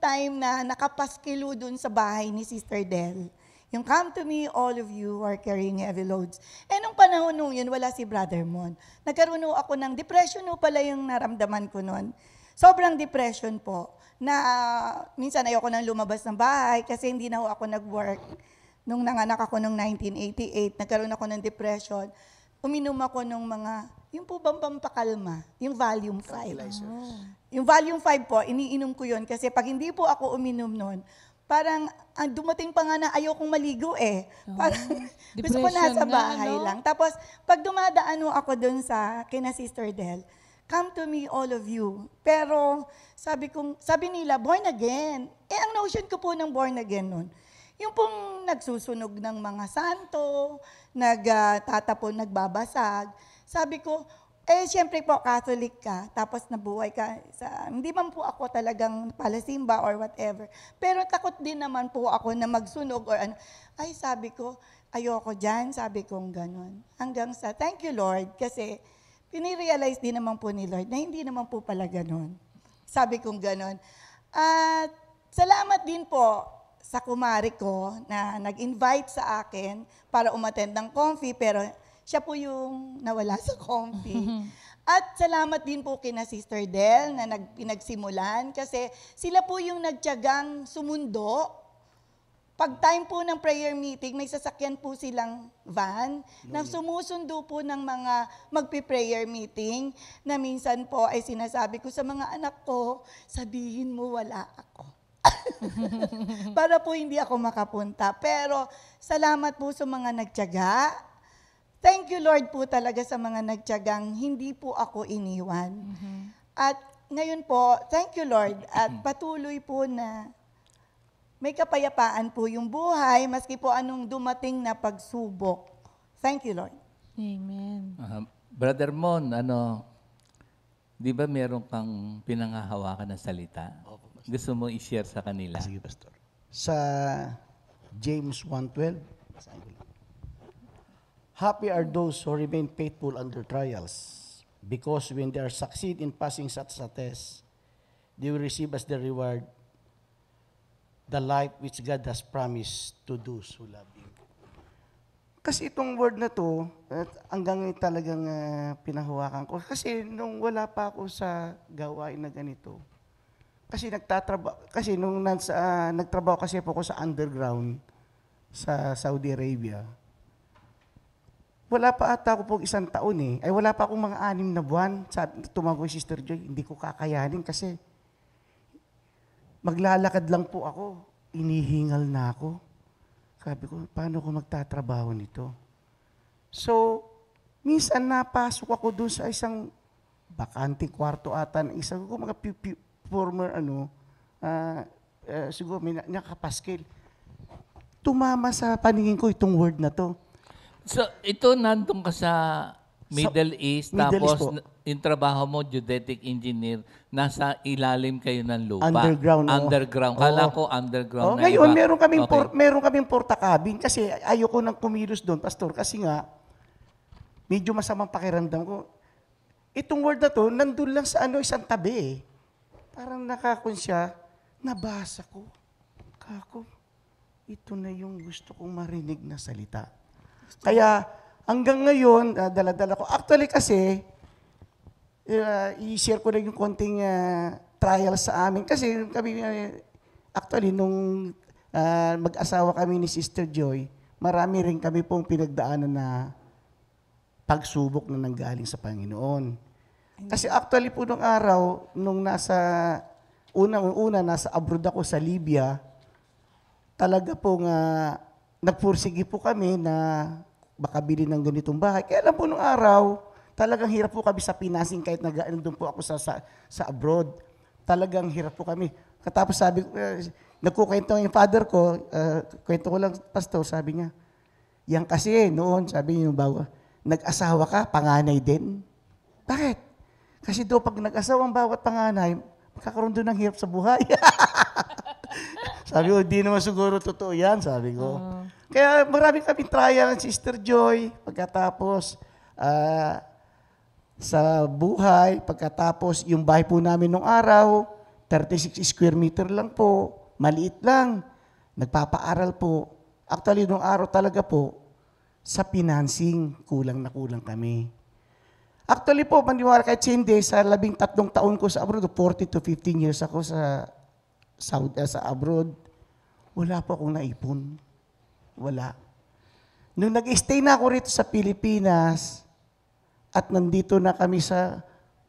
Speaker 6: time na nakapaskilo dun sa bahay ni Sister Del. Yung come to me, all of you who are carrying heavy loads. Nung panahon nung yun, wala si Brother Mon. Nagkaroon ako ng depression pala yung naramdaman ko nun. Sobrang depression po. Na minsan ayoko nang lumabas ng bahay kasi hindi na ako nag-work. nung nanganak ako noong 1988, nagkaroon ako ng depression, uminom ako ng mga, yung po bang pampakalma, yung Valium 5. Yung Valium 5 po, iniinom ko yun kasi pag hindi po ako uminom nun, parang dumating pa nga na ayokong maligo eh. Parang gusto ko
Speaker 2: Depression
Speaker 6: nasa
Speaker 2: nga,
Speaker 6: bahay
Speaker 2: no?
Speaker 6: lang. Tapos pag dumadaan ako dun sa kina Sister Del, come to me all of you. Pero sabi nila, born again. Eh ang notion ko po ng born again nun, yung pong nagsusunog ng mga santo, nagtatapon, nagbabasag. Sabi ko, siyempre po, Catholic ka, tapos nabuhay ka hindi man po ako talagang palasimba or whatever. Pero takot din naman po ako na magsunog or ano. Ay, sabi ko, ayoko dyan, sabi kong ganon. Hanggang sa, thank you Lord, kasi pinirealize din naman po ni Lord na hindi naman po pala ganon. Sabi kong ganon. At salamat din po sa kumari ko na nag-invite sa akin para umattend ng Comfy, pero siya po yung nawala sa Comfy. At salamat din po kina Sister Del na pinagsimulan kasi sila po yung nagtiyagang sumundo. Pag time po ng prayer meeting, may sasakyan po silang van na sumusundo po ng mga magpi-prayer meeting na minsan po ay sinasabi ko sa mga anak ko, sabihin mo wala ako. Para po hindi ako makapunta. Pero salamat po sa mga nagtiyaga. Thank you Lord po talaga sa mga nagtiyagang hindi po ako iniwan. At ngayon po, thank you Lord at patuloy po na may kapayapaan po yung buhay maski po anong dumating na pagsubok. Thank you Lord.
Speaker 2: Amen.
Speaker 5: Brother Mon, di ba meron kang pinanghahawakan na salita? Gusto mo i-share sa kanila?
Speaker 7: Sige, Pastor. Sa James 1:12, happy are those who remain faithful under trials, because when they are succeed in passing such a test, they will receive as their reward the life which God has promised to those who love Him. Kasi itong word na to, hanggang ngayon talagang pinahawakan ko. Kasi nung wala pa ako sa gawain na ganito, kasi nung nagtrabaho kasi po ako sa underground sa Saudi Arabia. Wala pa ata ako po 1 taon eh. Ay wala pa akong mga 6 na buwan. Tumawag si Sister Joy, hindi ko kakayanin kasi maglalakad lang po ako. Inihingal na ako. Sabi ko, paano ko magtatrabaho nito? So, minsan napasok ako doon sa isang bakante kwarto ata ng isang mga former siguro may nakapaskil. Tumama sa paningin ko itong word na to.
Speaker 5: So, ito nandun ka sa Middle East,
Speaker 7: Middle
Speaker 5: tapos
Speaker 7: East po.
Speaker 5: yung trabaho mo, geodetic engineer, nasa ilalim kayo ng lupa.
Speaker 7: Underground, oo.
Speaker 5: Underground. Kala ko underground na
Speaker 7: ngayon,
Speaker 5: iba.
Speaker 7: meron kaming porta-cabin kasi ayoko nang kumilos doon, Pastor, kasi nga, medyo masamang pakiramdam ko. Itong word na to, nandun lang sa isang tabi eh. Parang nakakonsya, nabasa ko. Kako, ito na yung gusto kong marinig na salita. Kaya hanggang ngayon, dala-dala ko. Actually kasi, i-share ko na yung konting trial sa amin. Kasi kami, actually, nung mag-asawa kami ni Sister Joy, marami rin kami pong pinagdaanan na pagsubok na nanggaling sa Panginoon. Kasi actually po nung araw, nung nasa abroad ako sa Libya, talaga pong nagpursige po kami na baka bilhin ng ganitong bahay. Kaya lang po nung araw, talagang hirap po kami sa financing kahit nandun po ako sa abroad. Talagang hirap po kami. Katapos sabi ko, nagkukwento yung father ko, kwento ko lang, Pastor, sabi niya, yan kasi noon, sabi niya, nag-asawa ka, panganay din. Bakit? Kasi daw pag nag-asawa ang bawat panganay, magkakaroon doon ng hirap sa buhay. Sabi ko, di naman siguro totoo yan, sabi ko. Kaya marami kaming trial ng Sister Joy, pagkatapos sa buhay, pagkatapos yung bahay po namin nung araw, 36 square meter lang po, maliit lang, nagpapaaral po. Actually, nung araw talaga po, sa financing, kulang na kulang kami. Actually po, maniwala kahit hindi, sa 13 taon ko sa abroad, 40 to 15 years ako sa abroad, wala po akong naipon. Wala. Nung nag-stay na ako rito sa Pilipinas at nandito na kami sa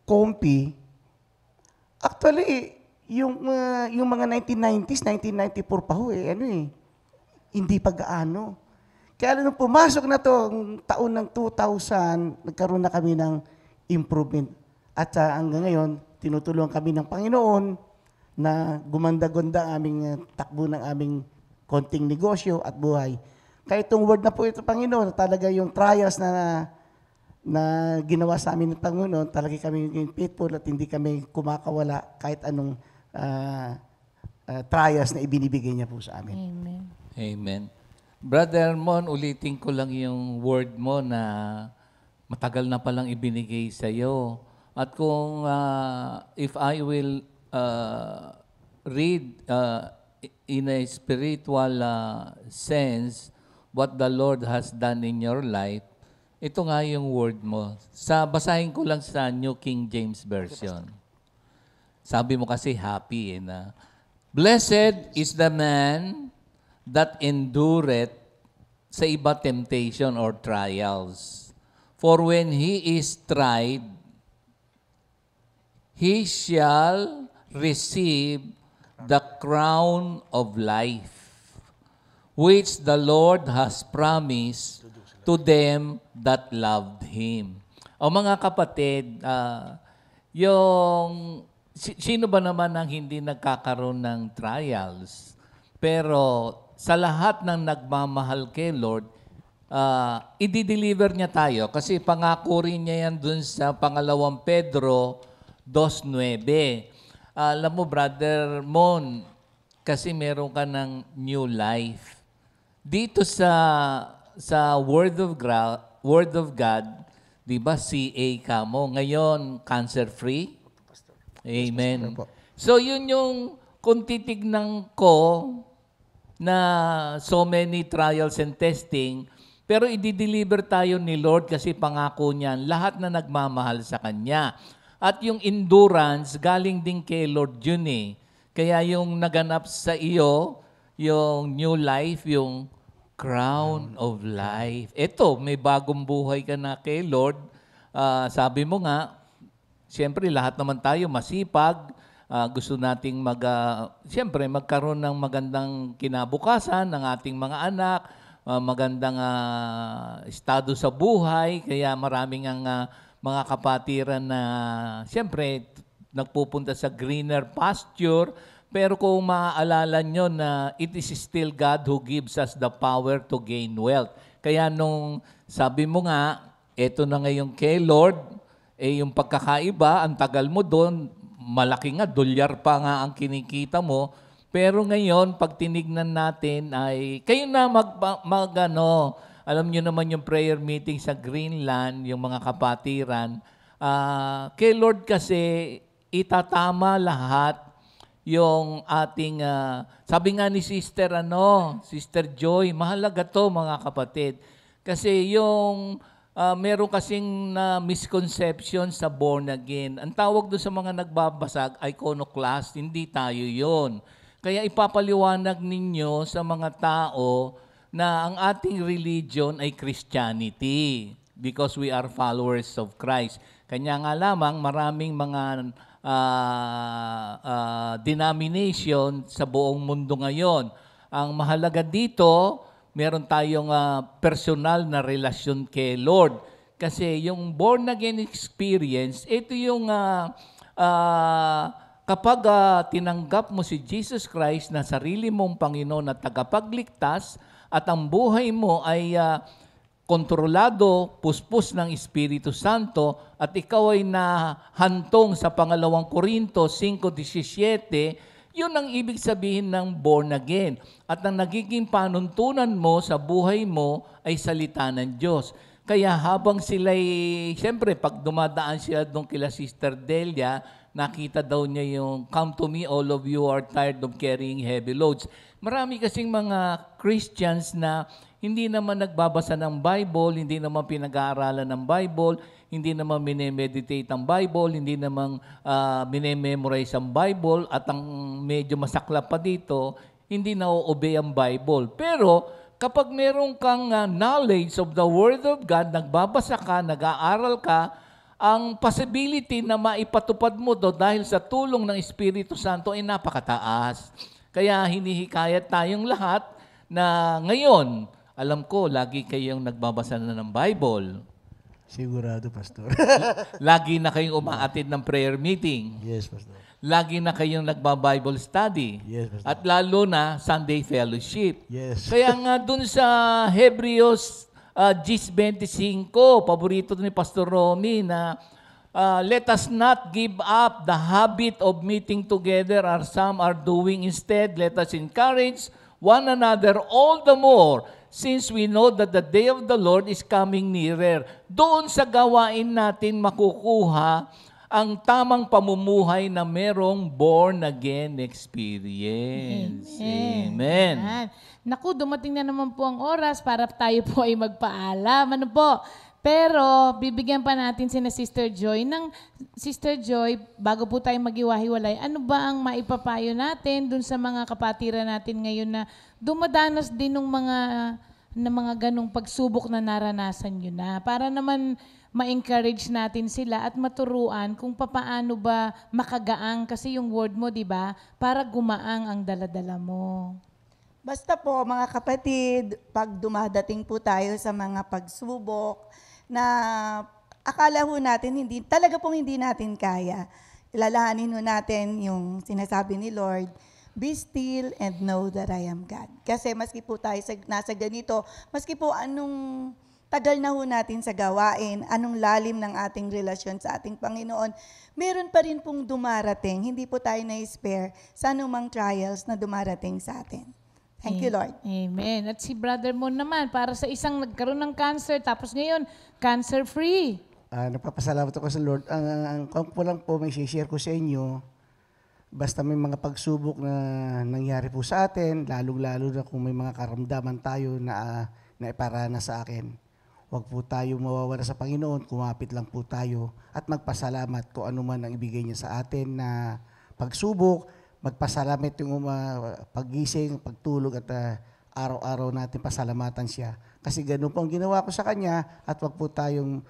Speaker 7: Compi, actually, yung mga 1990s, 1994 pa ho hindi pa gaano. Kaya nung pumasok na to, ang taon ng 2000, nagkaroon na kami ng improvement. At hanggang ngayon, tinutulungan kami ng Panginoon na gumanda-gunda ang aming takbo ng aming konting negosyo at buhay. Kaya itong word na po ito, Panginoon, talaga yung trials na ginawa sa amin ng Panginoon, talaga kami yung faithful at hindi kami kumakawala kahit anong trials na ibinibigay niya po sa amin.
Speaker 2: Amen.
Speaker 5: Amen. Brother Mon, ulitin ko lang yung word mo na matagal na palang ibinigay sa iyo. At kung if I will read in a spiritual sense what the Lord has done in your life, ito nga yung word mo. Basahin ko lang sa New King James Version. Sabi mo kasi happy na, blessed is the man that endureth, sa iba temptation or trials. For when he is tried, he shall receive the crown of life, which the Lord has promised to them that loved Him. O mga kapatid, sino ba naman ang hindi nagkakaroon ng trials? Pero sa lahat ng nagmamahal kay Lord, i-deliver niya tayo. Kasi pangako rin niya yan dun sa 2 Pedro 2:9. Alam mo, Brother Mon, kasi meron ka ng new life. Dito sa Word of God, di ba, CA ka mo. Ngayon, cancer-free. Amen. So, yun yung kung titignan ko na so many trials and testing, pero i-deliver tayo ni Lord kasi pangako niyan, lahat na nagmamahal sa Kanya. At yung endurance, galing din kay Lord yun eh. Kaya yung naganap sa iyo, yung new life, yung crown of life. Ito, may bagong buhay ka na kay Lord. Sabi mo nga, siyempre lahat naman tayo masipag. Gusto nating siyempre magkaroon ng magandang kinabukasan ng ating mga anak, magandang estado sa buhay. Kaya maraming ang mga kapatiran na siyempre nagpupunta sa greener pasture. Pero kung maaalala nyo na it is still God who gives us the power to gain wealth. Kaya nung sabi mo nga, eto na ngayon kay Lord, yung pagkakaiba, ang tagal mo doon, malaki nga, dolyar pa nga ang kinikita mo. Pero ngayon, pag tinignan natin ay, kayo na alam nyo naman yung prayer meeting sa Greenland, yung mga kapatiran, kay Lord kasi itatama lahat yung ating, sabi nga ni Sister Joy, mahalaga to mga kapatid. Kasi yung, meron kasing misconception sa born again. Ang tawag doon sa mga nagbabasag, iconoclast, hindi tayo yon. Kaya ipapaliwanag ninyo sa mga tao na ang ating religion ay Christianity because we are followers of Christ. Kanya nga lamang maraming mga denomination sa buong mundo ngayon. Ang mahalaga dito, meron tayong personal na relasyon kay Lord. Kasi yung born again experience, ito yung kapag tinanggap mo si Jesus Christ na sarili mong Panginoon at tagapagligtas at ang buhay mo ay kontrolado, puspos ng Espiritu Santo at ikaw ay nahantong sa 2 Korinto 5:17, yun ang ibig sabihin ng born again. At ang nagiging panuntunan mo sa buhay mo ay salita ng Diyos. Kaya habang sila'y, siyempre pag dumadaan siya doon kila Sister Delia, nakita daw niya yung, come to me all of you are tired of carrying heavy loads. Marami kasing mga Christians na hindi naman nagbabasa ng Bible, hindi naman pinag-aaralan ng Bible, hindi naman minemeditate ang Bible, hindi naman minememorize ang Bible, at ang medyo masaklap pa dito, hindi na-obey ang Bible. Pero kapag meron kang knowledge of the Word of God, nagbabasa ka, nag-aaral ka, ang possibility na maipatupad mo do dahil sa tulong ng Espiritu Santo ay napakataas. Kaya hinihikayat tayong lahat na ngayon, alam ko, lagi kayong nagbabasa na ng Bible.
Speaker 7: Sigurado, Pastor.
Speaker 5: Lagi na kayong umaatid ng prayer meeting.
Speaker 7: Yes, Pastor.
Speaker 5: Lagi na kayong nagba-Bible study.
Speaker 7: Yes, Pastor.
Speaker 5: At lalo na Sunday fellowship.
Speaker 7: Yes.
Speaker 5: Kaya nga dun sa Hebreos 10:25, paborito ni Pastor Romy na let us not give up the habit of meeting together as some are doing. Instead, let us encourage one another all the more since we know that the day of the Lord is coming nearer. Doon sa gawain natin makukuha ang tamang pamumuhay na merong born-again experience. Amen.
Speaker 2: Ayan. Naku, dumating na naman po ang oras para tayo po ay magpaalam. Ano po? Pero, bibigyan pa natin si Sister Joy. Sister Joy, bago po tayo mag-iwahiwalay, ano ba ang maipapayo natin dun sa mga kapatiran natin ngayon na dumadanas din ng mga ganong pagsubok na naranasan nyo na? Para naman ma-encourage natin sila at maturuan kung papaano ba makagaang, kasi yung word mo, di ba? Para gumaang ang daladala mo.
Speaker 6: Basta po, mga kapatid, pag dumadating po tayo sa mga pagsubok na akala ho natin, talaga pong hindi natin kaya, ilalahanin ho natin yung sinasabi ni Lord, be still and know that I am God. Kasi maski po tayo nasa ganito, maski po anong tagal na ho natin sa gawain, anong lalim ng ating relasyon sa ating Panginoon, meron pa rin pong dumarating. Hindi po tayo na-spare sa anumang trials na dumarating sa atin. Thank you, Lord.
Speaker 2: Amen. At si Brother Mon naman, para sa isang nagkaroon ng cancer, tapos ngayon, cancer-free.
Speaker 7: Nagpapasalamat ako sa Lord. Ang po lang po may share ko sa inyo, basta may mga pagsubok na nangyari po sa atin, lalong-lalo na kung may mga karamdaman tayo na iparana sa akin. Huwag po tayo mawawala sa Panginoon, kumapit lang po tayo at magpasalamat kung ano man ang ibigay niya sa atin na pagsubok, magpasalamat yung paggising, pagtulog at araw-araw natin pasalamatan siya. Kasi ganun po ang ginawa ko sa kanya at huwag po tayong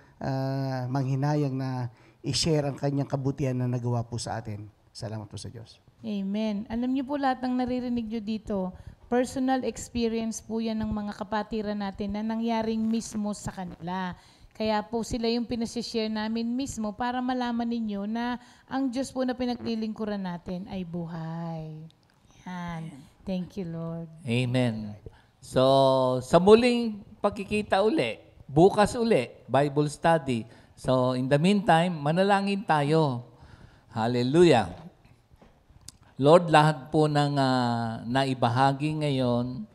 Speaker 7: manghinayang na i-share ang kanyang kabutihan na nagawa po sa atin. Salamat po sa Diyos.
Speaker 2: Amen. Alam niyo po lahat ng naririnig niyo dito, personal experience po yan ng mga kapatiran natin na nangyaring mismo sa kanila. Kaya po sila yung pinasishare namin mismo para malaman ninyo na ang Diyos po na pinaglilingkuran natin ay buhay. Yan. Thank you, Lord.
Speaker 5: Amen. So, sa muling pagkikita uli, bukas uli, Bible study. So, in the meantime, manalangin tayo. Hallelujah. Lord, lahat po ng naibahagi ngayon,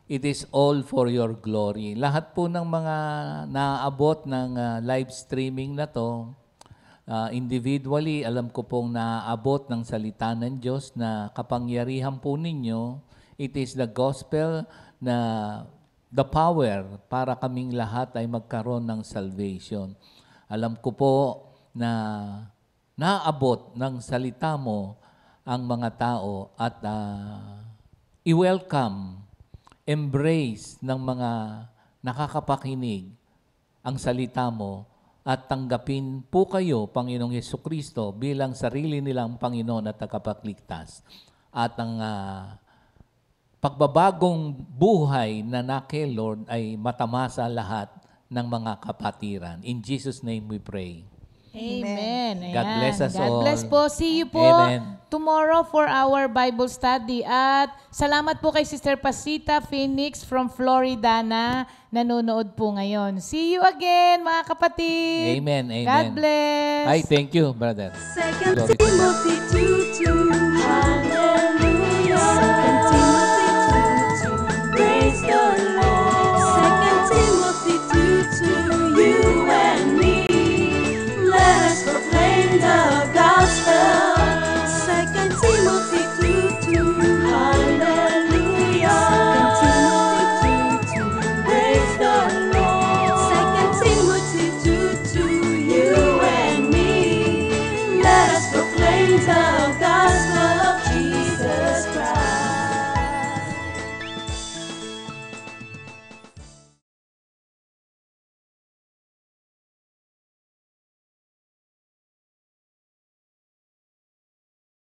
Speaker 5: it is all for your glory. Lahat po ng mga naabot ng live streaming na to, individually, alam ko pong naabot ng salita ng Diyos na kapangyarihan po ninyo, it is the gospel na the power para kaming lahat ay magkaroon ng salvation. Alam ko po na naabot ng salita mo ang mga tao at i-welcome, embrace ng mga nakakapakinig ang salita mo at tanggapin po kayo, Panginoong Jesucristo, bilang sarili nilang Panginoon at tagapagligtas. At ang pagbabagong buhay na nake, Lord, ay matamasa lahat ng mga kapatiran. In Jesus' name we pray.
Speaker 2: Amen. Ayan.
Speaker 5: God bless us all.
Speaker 2: God bless po. See you po
Speaker 5: Amen.
Speaker 2: tomorrow for our Bible study. At salamat po kay Sister Pasita Phoenix from Florida na nanonood po ngayon. See you again, mga kapatid.
Speaker 5: Amen. Amen.
Speaker 2: God bless.
Speaker 5: Ay, thank you, brother.
Speaker 1: Second
Speaker 5: Glory to God.
Speaker 1: Timothy 2:2.
Speaker 4: Hallelujah.
Speaker 1: Second Timothy